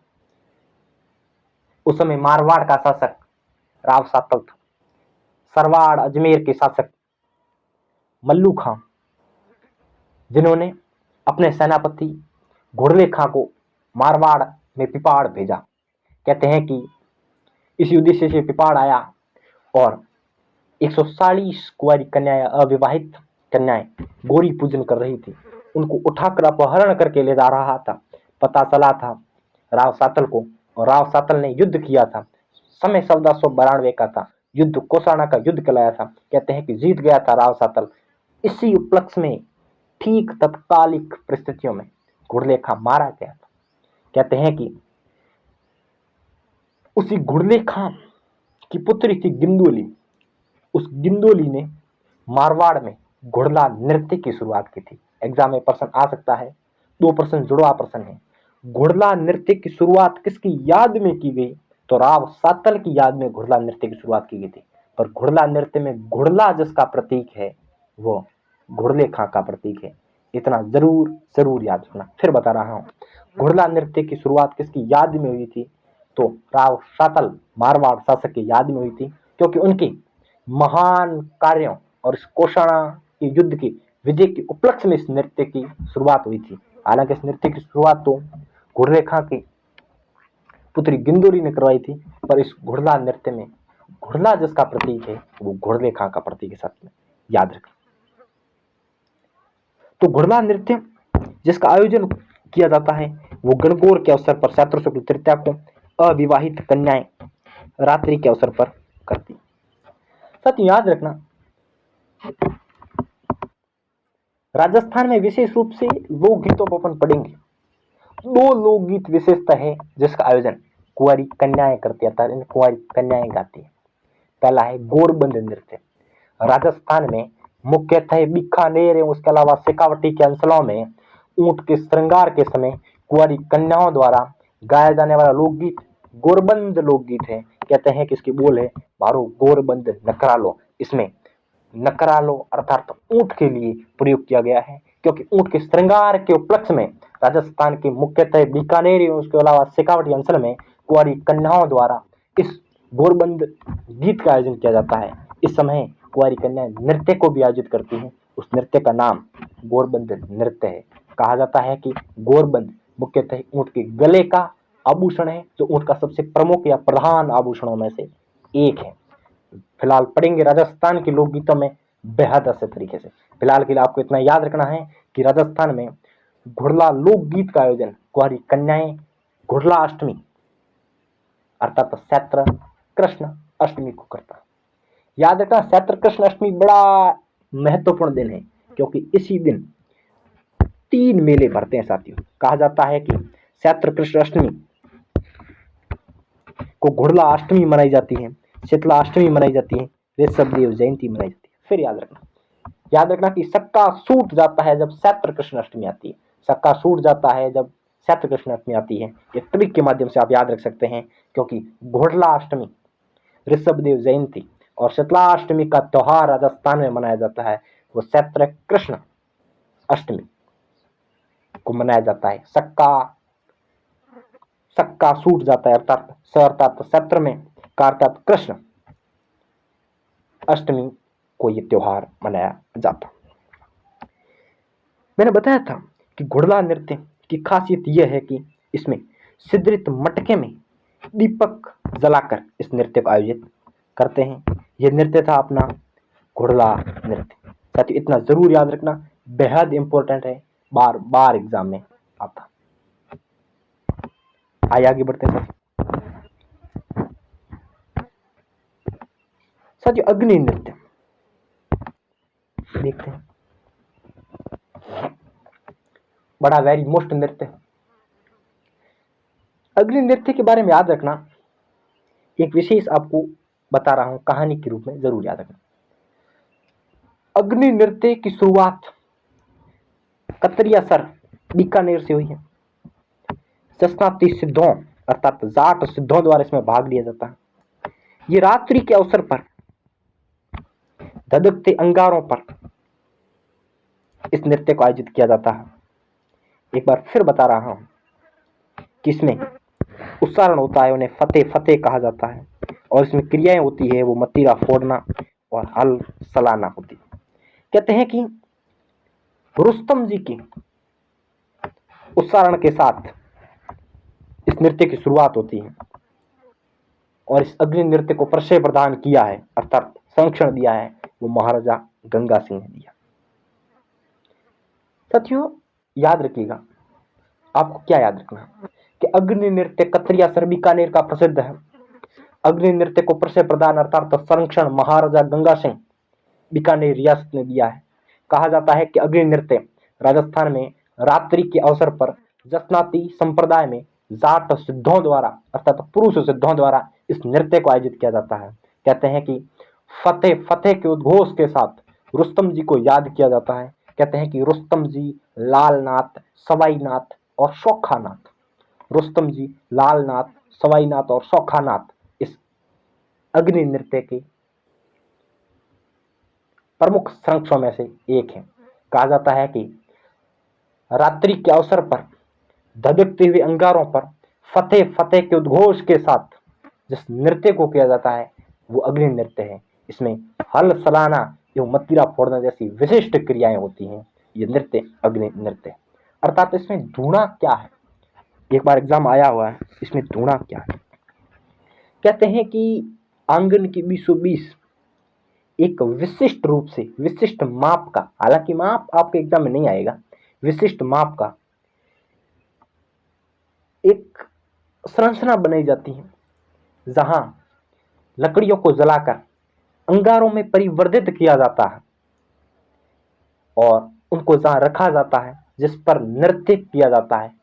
उस समय मारवाड़ का शासक राव सातल था। सरवाड़ अजमेर के शासक मल्लू खां, जिन्होंने अपने सेनापति घुड़ले खां को मारवाड़ में पिपाड़ भेजा। कहते हैं कि इस उद्देश्य से पिपाड़ आया और 140 कुंवारी कन्याएं अविवाहित कन्याएं गौरी पूजन कर रही थी, उनको उठाकर अपहरण करके ले जा रहा था। पता चला था राव सातल को, और राव सातल ने युद्ध किया था। समय 1492 का था, युद्ध कोषाणा का युद्ध कहलाया था। कहते हैं कि जीत गया था राव सातल। इसी उपलक्ष्य में ठीक तत्कालिक परिस्थितियों में घुड़ले खां मारा गया था। कहते हैं कि उसी घुड़ले खां की पुत्री थी गिंदोली। उस गिंदोली ने मारवाड़ में घुड़ला नृत्य की शुरुआत की थी। एग्जाम में प्रश्न आ सकता है, 2 प्रश्न जुड़वा प्रश्न है। घुड़ला नृत्य की शुरुआत किसकी याद में की गई? तो राव सातल की याद में घुड़ला नृत्य की शुरुआत की गई थी। पर घुड़ला नृत्य में घुड़ला जिसका प्रतीक है वो घुड़ले खां का प्रतीक है। इतना जरूर जरूर याद रखना। फिर बता रहा हूं, घुड़ला नृत्य की शुरुआत किसकी याद में हुई थी? तो राव सातल मारवाड़ शासक की याद में हुई थी, क्योंकि उनकी महान कार्यों और इस कोषाणा के युद्ध की विजय के उपलक्ष्य में इस नृत्य की शुरुआत हुई थी। हालांकि इस नृत्य की शुरुआत तो घुड़ले खां की पुत्री गिंदोरी ने करवाई थी, पर इस घुड़ला नृत्य में घुड़ला जिसका प्रतीक है वो घुड़ले खां का प्रतीक है। साथ में याद रखें। तो घुड़ला नृत्य जिसका आयोजन किया जाता है वो गणगौर के अवसर पर चैत्र शुक्ल तृतीया को अविवाहित कन्याएं रात्रि के अवसर पर करती। साथ याद रखना, राजस्थान में विशेष रूप से लोकगीतों पर अपन पढ़ेंगे। 2 लोकगीत विशेषता है जिसका आयोजन कुंवारी कन्याएं करती है, इन कुंवारी कन्याएं गाती है। पहला है गोरबंद नृत्य। राजस्थान में मुख्यतः बीकानेर एवं उसके अलावा शेखावटी के अंचलों में ऊंट के श्रृंगार के समय कुंवारी कन्याओं द्वारा गाया जाने वाला लोकगीत गोरबंद लोकगीत है। कहते हैं कि इसकी बोल है, मारो गोरबंद नकरालो। इसमें नकरालो अर्थात ऊंट के लिए प्रयोग किया गया है, क्योंकि ऊंट के श्रृंगार के उपलक्ष्य में राजस्थान के मुख्यतः बीकानेर एवं उसके अलावा शेखावटी अंचल में कुंवारी कन्याओं द्वारा इस गोरबंद गीत का आयोजन किया जाता है। इस समय कुंवारी कन्याएं नृत्य को भी आयोजित करती हैं। उस नृत्य का नाम गोरबंद नृत्य है। कहा जाता है कि गोरबंद मुख्यतः ऊंट के गले का आभूषण है, जो ऊंट का सबसे प्रमुख या प्रधान आभूषणों में से एक है। फिलहाल पढ़ेंगे राजस्थान के लोकगीतों में बेहद अच्छे तरीके से। फिलहाल के लिए आपको इतना याद रखना है कि राजस्थान में घुड़ला लोकगीत का आयोजन कुंवारी कन्याएं घुड़ला अष्टमी अर्थात चैत्र कृष्ण अष्टमी को करता है। याद रखना, चैत्र कृष्ण अष्टमी बड़ा महत्वपूर्ण दिन है, क्योंकि इसी दिन 3 मेले भरते हैं साथियों। कहा जाता है कि चैत्र कृष्ण अष्टमी को घुड़ला अष्टमी मनाई जाती है, शीतला अष्टमी मनाई जाती है, ऋषभ देव जयंती मनाई जाती है। फिर याद रखना कि सक्का सूट जाता है जब चैत्र कृष्ण अष्टमी आती है। सक्का सूट जाता है जब चैत्र कृष्ण अष्टमी आती है। ये ट्रिक के माध्यम से आप याद रख सकते हैं, क्योंकि घुड़ला अष्टमी, ऋषभ देव जयंती और शीतला अष्टमी का त्योहार राजस्थान में मनाया जाता है। वो चैत्र कृष्ण अष्टमी को मनाया जाता है। सक्का सक्का सूट जाता है, अर्थात स अर्थात सत्र में, का अर्थात कृष्ण, अष्टमी को ये त्योहार मनाया जाता। मैंने बताया था कि घुड़ला नृत्य की खासियत यह है कि इसमें सिदरित मटके में दीपक जलाकर इस नृत्य को आयोजित करते हैं। यह नृत्य था अपना घुड़ला नृत्य। साथियों इतना जरूर याद रखना, बेहद इंपॉर्टेंट है, बार बार एग्जाम में आता। आइए आगे बढ़ते हैं साथियों। अग्नि नृत्य देखते हैं, बड़ा वेरी मोस्ट नृत्य। अग्नि नृत्य के बारे में याद रखना, एक विशेष आपको बता रहा हूं, कहानी के रूप में जरूर याद रखना। अग्नि नृत्य की शुरुआत कतरियासर बीकानेर से हुई है। जसनाती सिद्धों अर्थात जाट सिद्धों द्वारा इसमें भाग लिया जाता है। ये रात्रि के अवसर पर धधकते अंगारों पर इस नृत्य को आयोजित किया जाता है। एक बार फिर बता रहा हूं कि इसमें उच्चारण होता है, उन्हें फतेह फतेह कहा जाता है, और इसमें क्रियाएं होती है, वो मतीरा फोड़ना और हल सलाना होती है। कहते हैं कि रुस्तम जी की उच्चारण के साथ इस नृत्य की शुरुआत होती है, और इस अग्नि नृत्य को प्रशय प्रदान किया है अर्थात संरक्षण दिया है वो महाराजा गंगा सिंह ने दिया। साथियों याद रखिएगा, आपको क्या याद रखना कि अग्नि नृत्य कतरियासर बीकानेर का प्रसिद्ध है। अग्नि नृत्य को प्रशय प्रदान अर्थात संरक्षण महाराजा गंगा सिंह बीकानेर रियासत ने दिया है। कहा जाता है कि अग्नि नृत्य राजस्थान में रात्रि के अवसर पर जसनाती संप्रदाय में जाट सिद्धों द्वारा अर्थात पुरुष सिद्धों द्वारा इस नृत्य को आयोजित किया जाता है। कहते हैं कि फतेह फतेह के उद्घोष के साथ रुस्तम जी को याद किया जाता है। कहते हैं कि रुस्तम जी, लालनाथ, सवाईनाथ और शोखानाथ, रुस्तम जी, लालनाथ, सवाईनाथ और शोखानाथ इस अग्नि नृत्य के प्रमुख संरक्षकों में से एक है। कहा जाता है कि रात्रि के अवसर पर धधकते हुए अंगारों पर फतेह फतेह के उद्घोष के साथ जिस नृत्य को किया जाता है वो अग्नि नृत्य है। इसमें हल सलाना एवं मतीरा फोड़ना जैसी विशिष्ट क्रियाएं होती हैं। ये नृत्य अग्नि नृत्य अर्थात इसमें धूणा क्या है, एक बार एग्जाम आया हुआ है, इसमें धूणा क्या है। कहते हैं कि आंगन की 20 एक विशिष्ट रूप से विशिष्ट माप का, हालांकि माप आपके एग्जाम में नहीं आएगा, विशिष्ट माप का एक संरचना बनाई जाती है जहां लकड़ियों को जलाकर अंगारों में परिवर्तित किया जाता है और उनको जहां रखा जाता है जिस पर नृत्य किया जाता है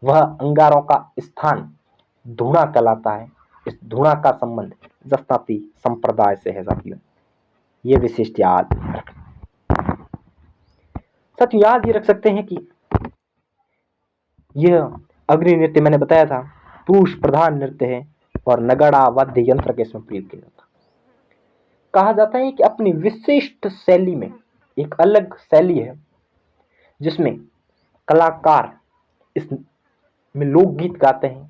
वह अंगारों का स्थान धूणा कहलाता है। इस धूणा का संबंध जसनाती संप्रदाय से है साथियों, ये विशिष्ट याद रखना। साथियों याद ये रख सकते हैं कि यह अग्नि नृत्य मैंने बताया था पुरुष प्रधान नृत्य है और नगाड़ा वाद्य यंत्र के इसमें प्रयोग किया जाता है। कहा जाता है कि अपनी विशिष्ट शैली में एक अलग शैली है जिसमें कलाकार इसमें लोकगीत गाते हैं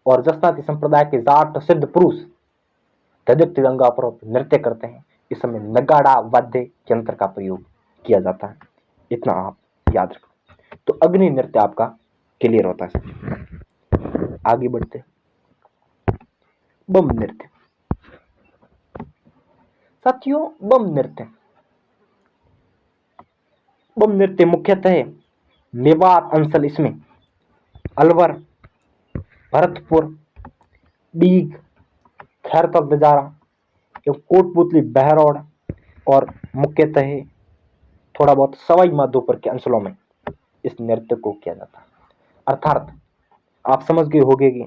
और जसनाती संप्रदाय के जाट सिद्ध पुरुष धधकती गंगा पर नृत्य करते हैं। इस समय नगाड़ा वाद्य यंत्र का प्रयोग किया जाता है, इतना आप याद रखो तो अग्नि नृत्य आपका क्लियर होता है। आगे बढ़ते बम नृत्य। साथियों बम नृत्य मुख्यतः मेवात अंचल, इसमें अलवर, भरतपुर, डीग, खैरतल बजारा एवं कोटपुतली बहरौड़ और मुख्यतः थोड़ा बहुत सवाई माधोपुर के अंचलों में इस नृत्य को किया जाता है। अर्थात आप समझ गए होंगे कि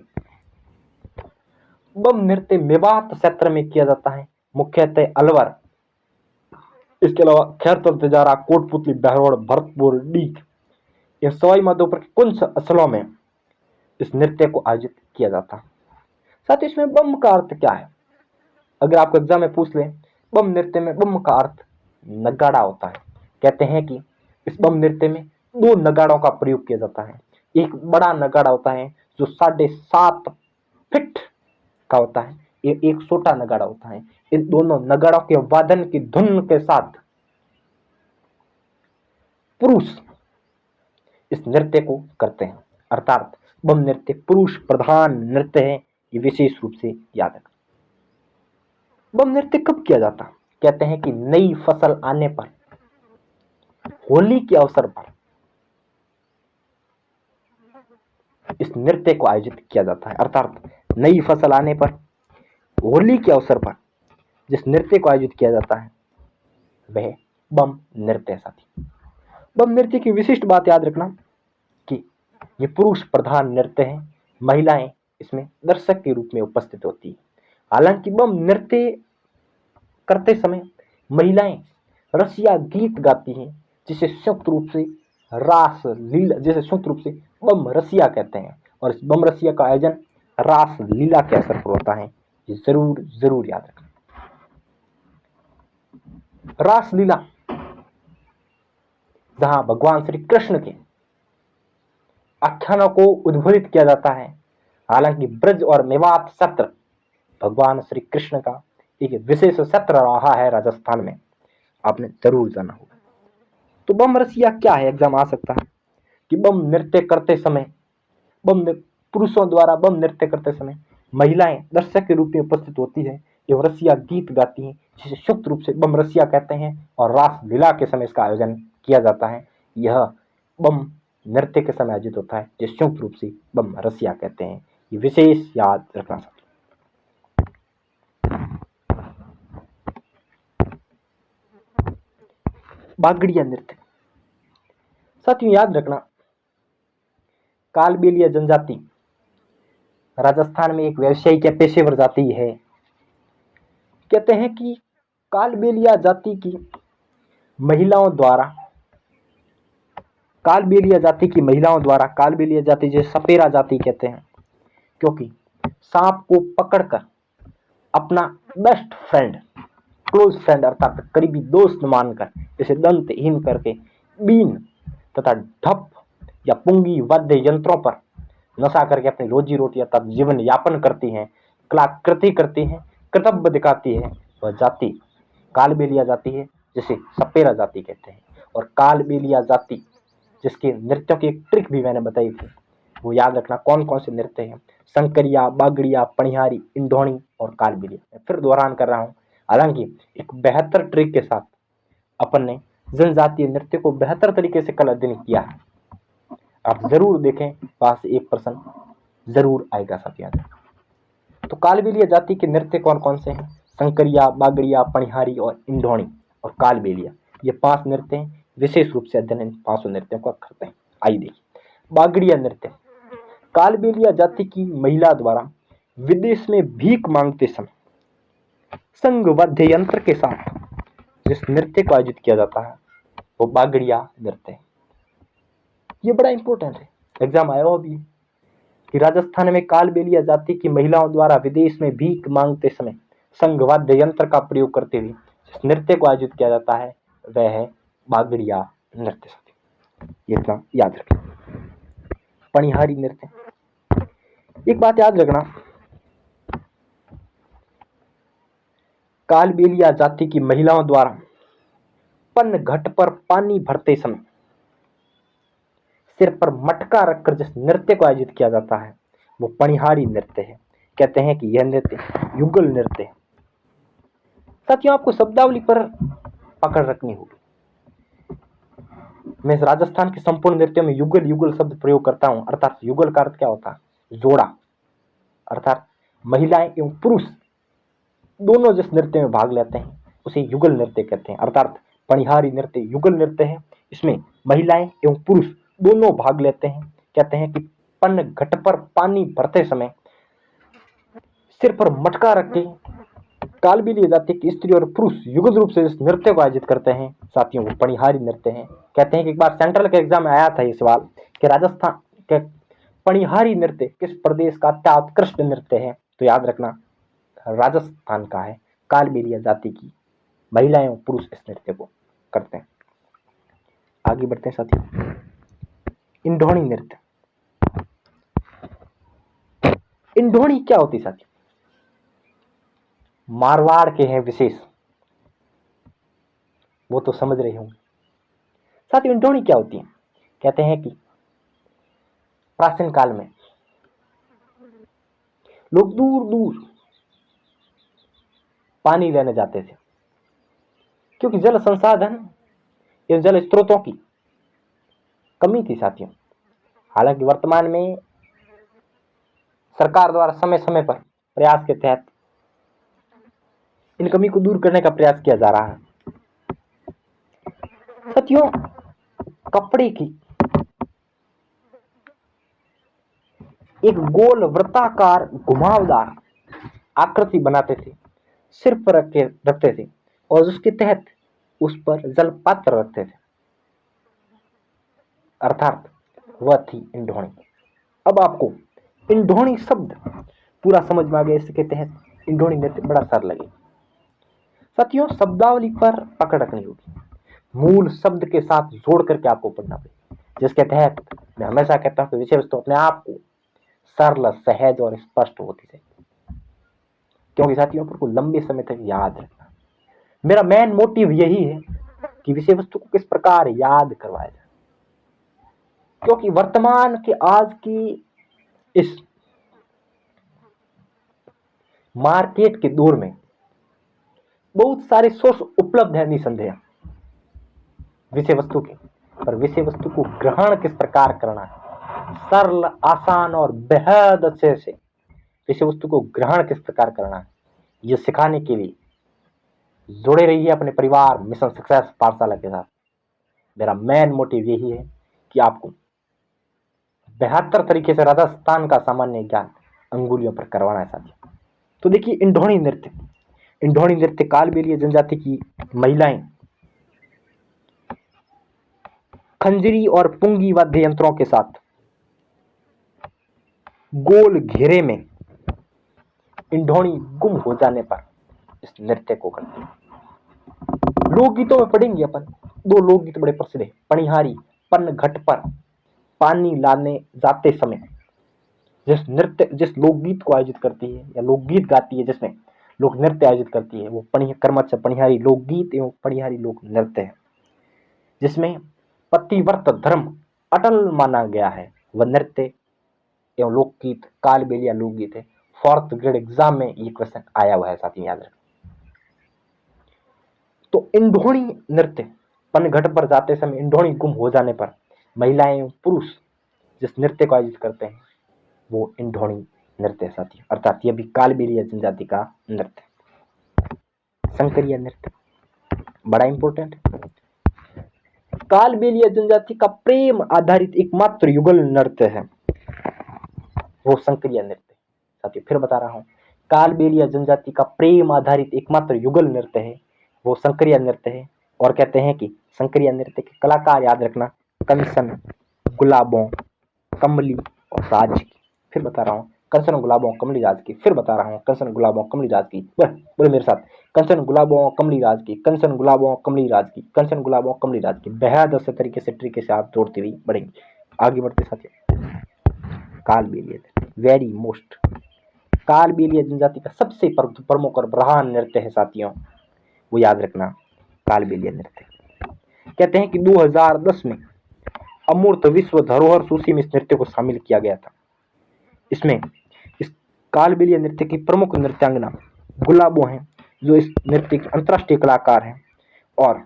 बम नृत्य मेवात क्षेत्र में किया जाता है, मुख्यतः अलवर, इसके अलावा खैरतल बजारा, कोटपुतली बहरौड़, भरतपुर, डीग या सवाई माधोपुर के कुछ अंचलों में इस नृत्य को आयोजित किया जाता है। साथ ही इसमें बम का अर्थ क्या है, अगर आपको एग्जाम में पूछ ले, बम नृत्य में बम का अर्थ नगाड़ा होता है। कहते हैं कि इस बम नृत्य में दो नगाड़ों का प्रयोग किया जाता है। एक बड़ा नगाड़ा होता है जो 7.5 फीट का होता है, एक छोटा नगाड़ा होता है। इन दोनों नगाड़ों के वादन की धुन के साथ पुरुष इस नृत्य को करते हैं, अर्थात बम नृत्य पुरुष प्रधान नृत्य है। ये विशेष रूप से याद रखना। बम नृत्य कब किया जाता? कहते हैं कि नई फसल आने पर, होली के अवसर पर इस नृत्य को आयोजित किया जाता है। अर्थात नई फसल आने पर, होली के अवसर पर जिस नृत्य को आयोजित किया जाता है वह बम नृत्य है। साथी, बम नृत्य की विशिष्ट बात याद रखना कि ये पुरुष प्रधान नृत्य है। महिलाएं इसमें दर्शक के रूप में उपस्थित होती है। हालांकि बम नृत्य करते समय महिलाएं रसिया गीत गाती हैं, जिसे संयुक्त रूप से रास लीला, जिसे संयुक्त रूप से बम रसिया कहते हैं। और इस बम रसिया का आयोजन रास लीला के अवसर पर होता है। ये जरूर जरूर याद रखना। रास लीला जहां भगवान श्री कृष्ण के आख्यानों को उद्बोधित किया जाता है। हालांकि ब्रज और मेवात सत्र भगवान श्री कृष्ण का एक विशेष सत्र रहा है राजस्थान में, आपने जरूर जाना होगा। तो बम रसिया क्या है? एग्जाम आ सकता है कि बम नृत्य करते समय, पुरुषों द्वारा बम नृत्य करते समय महिलाएं दर्शक के रूप में उपस्थित होती है एवं रसिया गीत गाती हैं, जिसे संयुक्त रूप से बम रसिया कहते हैं। और रास लीला के समय इसका आयोजन किया जाता है। यह बम नृत्य के समय आयोजित होता है, जिसे संयुक्त रूप से बम रसिया कहते हैं। ये विशेष याद रखना चाहिए। बागड़िया नृत्य, साथियों याद रखना, कालबेलिया जनजाति राजस्थान में एक व्यावसायिक या पेशेवर जाति है। कहते हैं कि कालबेलिया जाति की महिलाओं द्वारा, कालबेलिया जाति जिसे सपेरा जाति कहते हैं, क्योंकि सांप को पकड़कर अपना बेस्ट फ्रेंड, क्लोज फ्रेंड अर्थात करीबी दोस्त मानकर इसे दंतहीन करके बीन तथा ढप या पुंगी वाद्य यंत्रों पर नशा करके अपनी रोजी रोटी अर्थात जीवन यापन करती हैं, कलाकृति करती हैं, कर्तव्य दिखाती है, वह जाति कालबेलिया जाति है, जिसे सपेरा जाति कहते हैं। और कालबेलिया जाति जिसके नृत्यों की एक ट्रिक भी मैंने बताई थी, वो याद रखना कौन कौन से नृत्य हैं। संकरिया, बागड़िया, पणिहारी, इंढोणी और कालबेलिया। मैं फिर दोहरान कर रहा हूँ, हालांकि एक बेहतर ट्रिक के साथ अपन ने जनजातीय नृत्य को बेहतर तरीके से कल अध्ययन किया है। आप जरूर देखें, वहां से एक प्रश्न जरूर आएगा साथियों। तो कालबेलिया जाति के नृत्य कौन कौन से हैं? संकरिया, बागड़िया, पणिहारी और इंढोणी और कालबेलिया, ये 5 नृत्य हैं। विशेष रूप से अध्ययन इन 5 नृत्यों का करते हैं। आइए देखिए, बागड़िया नृत्य कालबेलिया जाति की महिला द्वारा विदेश में भीख मांगते समय संग वाद्य यंत्र के साथ जिस नृत्य को आयोजित किया जाता है वो बागड़िया नृत्य है। ये बड़ा इंपॉर्टेंट है, एग्जाम आया हो भी कि राजस्थान में कालबेलिया जाति की महिलाओं द्वारा विदेश में भीख मांगते समय संग वाद्य यंत्र का प्रयोग करते हुए जिस नृत्य को आयोजित किया जाता है वह है बागड़िया नृत्य। ये इतना याद रखें। पणिहारी नृत्य, एक बात याद रखना, कालबेलिया जाति की महिलाओं द्वारा पन घट पर पानी भरते समय सिर पर मटका रखकर जिस नृत्य को आयोजित किया जाता है वो पणिहारी नृत्य है। कहते हैं कि यह नृत्य युगल नृत्य है। साथियों, आपको शब्दावली पर पकड़ रखनी होगी। मैं राजस्थान के संपूर्ण नृत्यों में युगल युगल शब्द प्रयोग करता हूं, अर्थात युगल का अर्थ क्या होता है? जोड़ा, अर्थात महिलाएं एवं पुरुष दोनों जिस नृत्य में भाग लेते हैं उसे युगल नृत्य कहते हैं। अर्थात पणिहारी नृत्य युगल नृत्य है, इसमें महिलाएं एवं पुरुष दोनों भाग लेते हैं। कहते हैं कि पन घट पर पानी भरते समय सिर पर मटका रख के कालबेलिया जाति की स्त्री और पुरुष युगल रूप से इस नृत्य को आयोजित करते हैं। साथियों, वो पणिहारी नृत्य है। कहते हैं कि एक बार सेंट्रल के एग्जाम में आया था ये सवाल कि राजस्थान के पणिहारी नृत्य किस प्रदेश का अत्युत्कृष्ट नृत्य है? तो याद रखना राजस्थान का है। कालबेलिया जाति की महिलाएं और पुरुष इस नृत्य को करते हैं। आगे बढ़ते हैं साथियों। इंढोणी नृत्य। इंढोणी क्या होती है साथियों? मारवाड़ के हैं विशेष, वो तो समझ रहे होंगे। साथियों इंढोणी क्या होती है? कहते हैं कि प्राचीन काल में लोग दूर दूर पानी लेने जाते थे, क्योंकि जल संसाधन एवं जल स्रोतों की कमी थी साथियों। हालांकि वर्तमान में सरकार द्वारा समय समय पर प्रयास के तहत इन कमी को दूर करने का प्रयास किया जा रहा है। साथियों कपड़े की एक गोल वृत्ताकार घुमावदार आकृति बनाते थे, सिर पर रखते थे और उसके तहत उस पर जल पात्र रखते थे, अर्थात वह थी इंढोणी। अब आपको इंढोणी शब्द पूरा समझ में आ गया, इसके तहत इंढोणी नृत्य बड़ा सरल लगे। साथियों शब्दावली पर पकड़ रखनी होगी, मूल शब्द के साथ जोड़ करके आपको पढ़ना पड़ेगा, जिसके तहत मैं हमेशा कहता हूं कि विषय वस्तु अपने आप को सरल, सहज और स्पष्ट होती है, क्योंकि साथियों को लंबे समय तक याद रखना। मेरा मेन मोटिव यही है कि विषय वस्तु को किस प्रकार याद करवाया जाए, क्योंकि वर्तमान के आज की इस मार्केट के दौर में बहुत सारे सोर्स उपलब्ध है निसंदेह विषय वस्तु के, पर विषय वस्तु को ग्रहण किस प्रकार करना है, सरल, आसान और बेहद अच्छे से विषय वस्तु को ग्रहण किस प्रकार करना है, ये सिखाने के लिए जुड़े रहिए अपने परिवार मिशन सक्सेस पाठशाला के साथ। मेरा मेन मोटिव यही है कि आपको बेहतर तरीके से राजस्थान का सामान्य ज्ञान अंगुलियों पर करवाना है साथियों। तो देखिए इंढोणी नृत्य, इंढोणी नृत्य कालबेलिया जनजाति की महिलाएं खंजरी और पुंगी वाद्य यंत्रों के साथ गोल घेरे में इंढोणी गुम हो जाने पर इस नृत्य को करते हैं। लोकगीतों में पढ़ेंगे अपन, दो लोकगीत बड़े प्रसिद्ध है। पणिहारी पन घट पर पानी लाने जाते समय जिस लोकगीत को आयोजित करती है या लोकगीत गाती है, जिसमें लोक नृत्य आयोजित करती है, वो कर्मच पणिहारी लोकगीत एवं पणिहारी लोक नृत्य है, जिसमें पतिव्रत धर्म अटल माना गया है। वह नृत्य एवं लोकगीत कालबेलिया लोकगीत है। 4th ग्रेड एग्जाम में ये क्वेश्चन आया हुआ है साथी, याद रखें। तो इंढोणी नृत्य पनघट पर जाते समय इंढोणी गुम हो जाने पर महिलाएं एवं पुरुष जिस नृत्य को आयोजित करते हैं वो इंढोणी नृत्य साथी, अर्थात यह भी कालबेलिया जनजाति का नृत्य। संकरिया नृत्य बड़ा इंपॉर्टेंट है। कालबेलिया जनजाति का प्रेम आधारित एकमात्र युगल नृत्य है वो संकरिया नृत्य साथियों। फिर बता रहा हूं, कालबेलिया जनजाति का प्रेम आधारित एकमात्र युगल नृत्य है वो संकरिया नृत्य है। और कहते हैं कि संकरिया नृत्य के कलाकार याद रखना कंसन, गुलाबों, कमली और राज की। फिर बता रहा हूं, कंसन, गुलाबों, कमली, राज की। फिर बता रहा हूं, कंसन, गुलाबों, कमली, राज की। बोले मेरे साथ, कंसन, गुलाबों, कमली, राज की, कंसन, गुलाबों, कमली, राज की, कंसन, गुलाबों, कमली, राज की। बेहद अच्छे तरीके से आप जोड़ते हुए बढ़ेंगे। आगे बढ़ते साथियों, कालबेलिया वेरी मोस्ट, कालबेलिया जनजाति का सबसे प्रमुख और प्रधान नृत्य है साथियों, वो याद रखना कालबेलिया नृत्य। कहते हैं कि 2010 में अमूर्त विश्व धरोहर सूची में इस नृत्य को शामिल किया गया था। इसमें इस कालबेलिया नृत्य की प्रमुख नृत्यांगना गुलाबों हैं, जो इस नृत्य के अंतर्राष्ट्रीय कलाकार हैं। और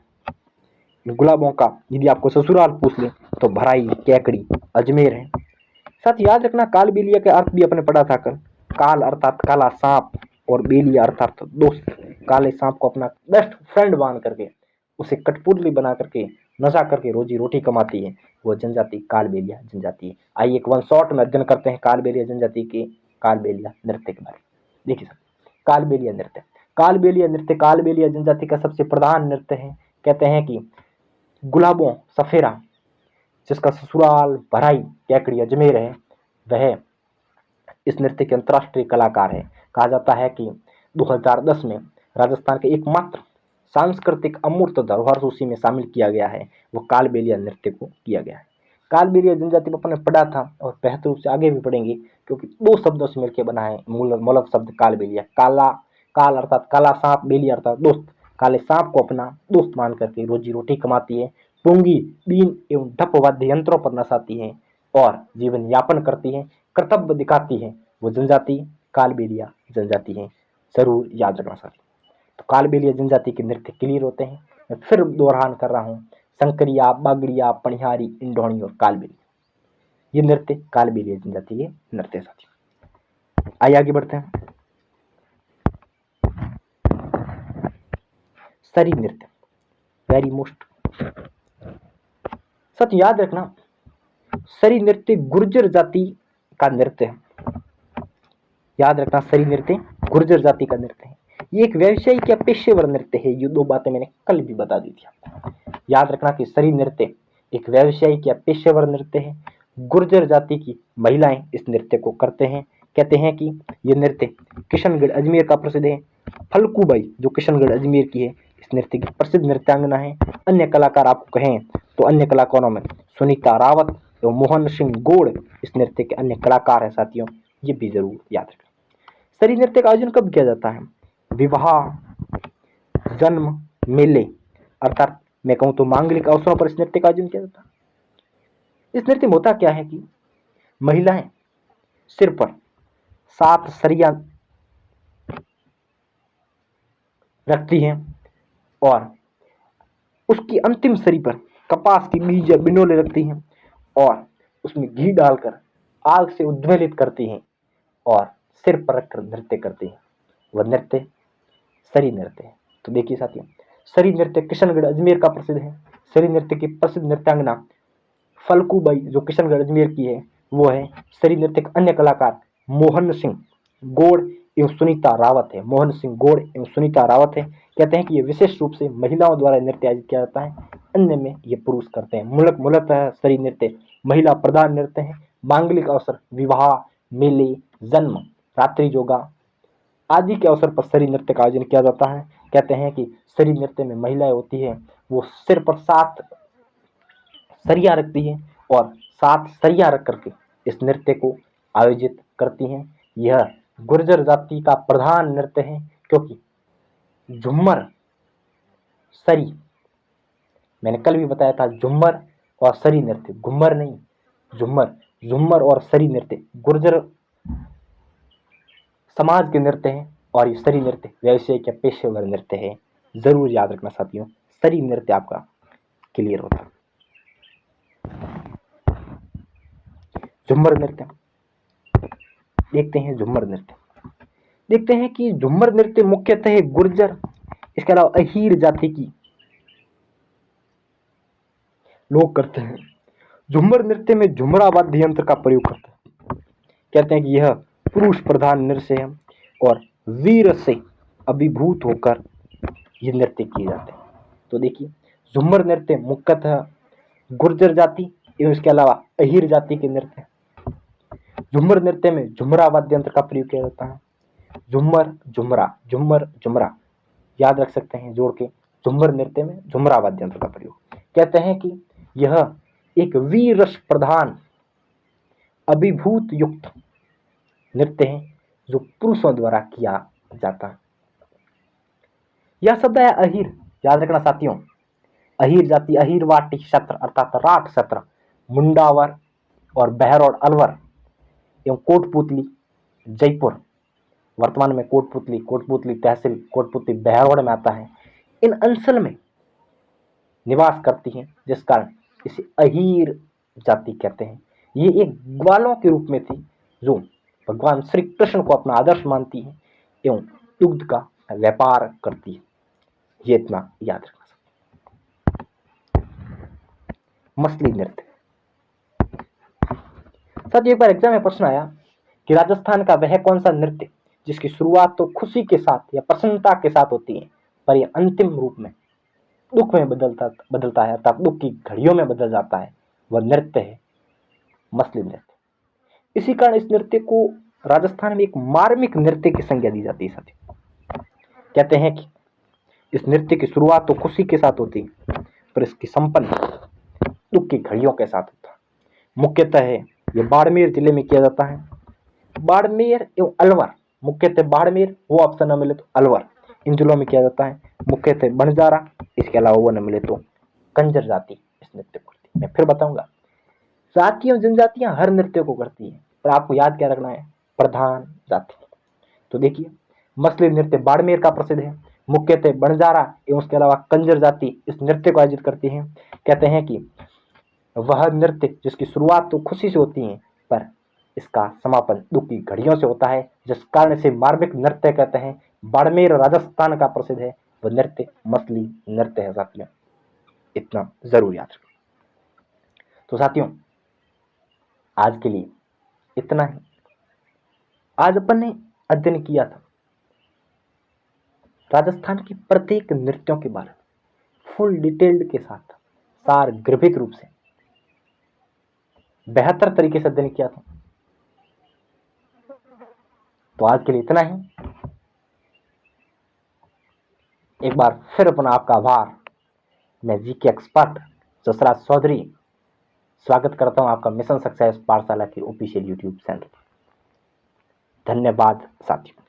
गुलाबों का यदि आपको ससुराल पूछ ले तो भराई, कैकड़ी, अजमेर है। साथ याद रखना कालबेलिया के अर्थ भी अपने पढ़ा था कल। काल अर्थात काला सांप और बेलिया अर्थात दोस्त। काले सांप को अपना बेस्ट फ्रेंड मान करके उसे कठपुतली बना करके नशा करके रोजी रोटी कमाती है वो जनजाति कालबेलिया जनजाति है। आइए एक वन शॉट में अध्ययन करते हैं कालबेलिया जनजाति के कालबेलिया नृत्य के बारे में। देखिए सर, कालबेलिया नृत्य, कालबेलिया नृत्य कालबेलिया जनजाति का सबसे प्रधान नृत्य है। कहते हैं कि गुलाबों सफेरा जिसका ससुराल भराई, कैकड़ी, अजमेर है, वह इस नृत्य के अंतर्राष्ट्रीय कलाकार है। कहा जाता है कि 2010 में राजस्थान के एकमात्र सांस्कृतिक अमूर्त धरोहर सूची में शामिल किया गया है वो कालबेलिया नृत्य को किया गया है। कालबेलिया जनजाति में अपन ने पढ़ा था और बेहतर रूप से आगे भी पढ़ेंगे, क्योंकि दो शब्दों से मिलकर बना है मूलक शब्द कालबेलिया। काला, काल अर्थात काला सांप, बेली अर्थात दोस्त। काले सांप को अपना दोस्त मान करके रोजी रोटी कमाती है, पूंगी, बीन एवं ढप वाद्य यंत्रों पर नसाती है और जीवन यापन करती है, कर्तव्य दिखाती है। वो जनजाति कालबेलिया जनजाति है, जरूर याद रखना साथी। तो कालबेलिया जनजाति के नृत्य क्लियर होते हैं। मैं फिर दोहरान कर रहा हूँ, संकरिया, बागड़िया, पनिहारी, इंडोनी और कालबेलिया, ये नृत्य कालबेलिया जनजाति के नृत्य साथी। आइए आगे बढ़ते हैं। सरी नृत्य, वेरी मोस्ट साथी, याद रखना सरी नृत्य गुर्जर जाति का नृत्य है। याद रखना, सरी नृत्य गुर्जर जाति का नृत्य है। ये एक व्यावसायिक या पेशेवर नृत्य है। ये दो बातें मैंने कल भी बता दी थी। याद रखना कि सरी नृत्य एक व्यावसायिक या पेशेवर नृत्य है। गुर्जर जाति की महिलाएं इस नृत्य को करते हैं। कहते हैं कि ये नृत्य किशनगढ़ अजमेर का प्रसिद्ध है। फल्कूबाई जो किशनगढ़ अजमेर की है, इस नृत्य की प्रसिद्ध नृत्यांगना है। अन्य कलाकार आपको कहें तो अन्य कलाकारों में सुनीता रावत एवं मोहन सिंह गोड़ इस नृत्य के अन्य कलाकार हैं साथियों, ये भी जरूर याद रखें। सरी नृत्य का आयोजन कब किया जाता है? विवाह, जन्म, मेले अर्थात मैं कहूं तो मांगलिक अवसरों पर इस नृत्य का आयोजन किया जाता है। इस नृत्य में होता क्या है कि महिलाएं सिर पर 7 सरिया रखती हैं और उसकी अंतिम सरी पर कपास की बीज या बिनोले रखती हैं और उसमें घी डालकर आग से उद्वेलित करती हैं और सिर पर रखकर नृत्य करती हैं। वह नृत्य सरी नृत्य है। तो देखिए साथियों, सरी नृत्य किशनगढ़ अजमेर का प्रसिद्ध है। सरी नृत्य की प्रसिद्ध नृत्यांगना फल्कूबाई जो किशनगढ़ अजमेर की है वो है। सरी नृत्य के अन्य कलाकार मोहन सिंह गोड़ एवं सुनीता रावत है। मोहन सिंह गोड़ एवं सुनीता रावत है। कहते हैं कि ये विशेष रूप से महिलाओं द्वारा नृत्य आयोजित किया जाता है, अन्य में ये पुरुष करते हैं। मूलतः सरी नृत्य महिला प्रधान नृत्य है। मांगलिक अवसर, विवाह, मेले, जन्म, रात्रि योगा आदि के अवसर पर सरी नृत्य का आयोजन किया जाता है। कहते हैं कि सरी नृत्य में महिलाएं होती है वो सिर पर 7 सरिया रखती है और 7 सरिया रख करके इस नृत्य को आयोजित करती हैं। यह गुर्जर जाति का प्रधान नृत्य है, क्योंकि झुम्मर, सरी, मैंने कल भी बताया था झुम्मर और सरी नृत्य, घुम्मर नहीं झुम्मर, झुम्मर और सरी नृत्य गुर्जर समाज के नृत्य हैं और ये सरी नृत्य व्यावसायिक या पेशेवर नृत्य है। जरूर याद रखना साथियों, सरी नृत्य आपका क्लियर होता है। झुम्मर नृत्य देखते हैं। झुम्मर नृत्य देखते हैं कि झुम्मर नृत्य मुख्यतः गुर्जर, इसके अलावा अहीर जाति की लोग करते हैं। झुम्मर नृत्य में झुमरा वाद्य यंत्र का प्रयोग करते हैं। कहते हैं कि यह पुरुष प्रधान नृत्य है और वीर से अभिभूत होकर ये नृत्य किए जाते हैं। तो देखिए, झुम्मर नृत्य मुख्यतः गुर्जर जाति एवं इसके अलावा अहीर जाति के नृत्य। झुम्मर नृत्य में झुमरा वाद्य यंत्र का प्रयोग किया जाता है। झुम्मर, झुमरा, झुम्मर, झुमरा याद रख सकते हैं जोड़ के। झुम्मर नृत्य में झुमरा वाद्य यंत्र का प्रयोग। कहते हैं कि यह एक वीर रस प्रधान अभिभूत युक्त नृत्य है जो पुरुषों द्वारा किया जाता है। यह शब्द है अहीर, याद रखना साथियों। अहीर जाति, अहीर वाटी क्षत्र अर्थात राठ क्षत्र, मुंडावर और बहरौड़ अलवर एवं कोटपुतली जयपुर, वर्तमान में कोटपुतली तहसील कोटपुतली बहरौड़ में आता है, इन अंचल में निवास करती हैं, जिस कारण इसे अहीर जाति कहते हैं। ये एक ग्वालों के रूप में थी जो भगवान श्री कृष्ण को अपना आदर्श मानती है एवं दुग्ध का व्यापार करती है। ये इतना याद रखना। मछली नृत्य साथ एक बार एग्जाम में प्रश्न आया कि राजस्थान का वह कौन सा नृत्य जिसकी शुरुआत तो खुशी के साथ या प्रसन्नता के साथ होती है पर यह अंतिम रूप में दुख में बदलता है अर्थात दुख की घड़ियों में बदल जाता है, वह नृत्य है मछली नृत्य। इसी कारण इस नृत्य को राजस्थान में एक मार्मिक नृत्य की संज्ञा दी जाती है साथियों। कहते हैं कि इस नृत्य की शुरुआत तो खुशी के साथ होती है, पर इसकी संपन्न दुख की घड़ियों के साथ होता है। मुख्यतः ये बाड़मेर जिले में किया जाता है। बाड़मेर एवं अलवर, मुख्यतः बाड़मेर वो ऑप्शन न मिले तो अलवर, इन जिलों में किया जाता है। मुख्यतः बंजारा, इसके अलावा वो न मिले तो कंजर जाति इस नृत्य को करती है। मैं फिर बताऊंगा, जातियां जनजातियां हर नृत्य को करती है, पर आपको याद क्या रखना है, प्रधान जाति। तो देखिए, मसली नृत्य बाड़मेर का प्रसिद्ध है। मुख्यतः बंजारा एवं उसके अलावा कंजर जाति इस नृत्य को आयोजित करती है। कहते हैं कि वह नृत्य जिसकी शुरुआत तो खुशी से होती है, पर इसका समापन दुख की घड़ियों से होता है, जिस कारण से मार्मिक नृत्य कहते हैं। बाड़मेर राजस्थान का प्रसिद्ध है वह नृत्य मसली नृत्य है साथियों, इतना जरूर याद रखें। तो साथियों, आज के लिए इतना ही। आज अपन ने अध्ययन किया था राजस्थान की प्रत्येक नृत्यों के बारे में फुल डिटेल्ड के साथ, सार गर्भिक रूप से बेहतर तरीके से अध्ययन किया था। तो आज के लिए इतना ही। एक बार फिर अपना आपका आभार। मैं जीके एक्सपर्ट जसराज चौधरी स्वागत करता हूं आपका मिशन सक्सेस पाठशाला के ऑफिशियल यूट्यूब चैनल। धन्यवाद साथियों।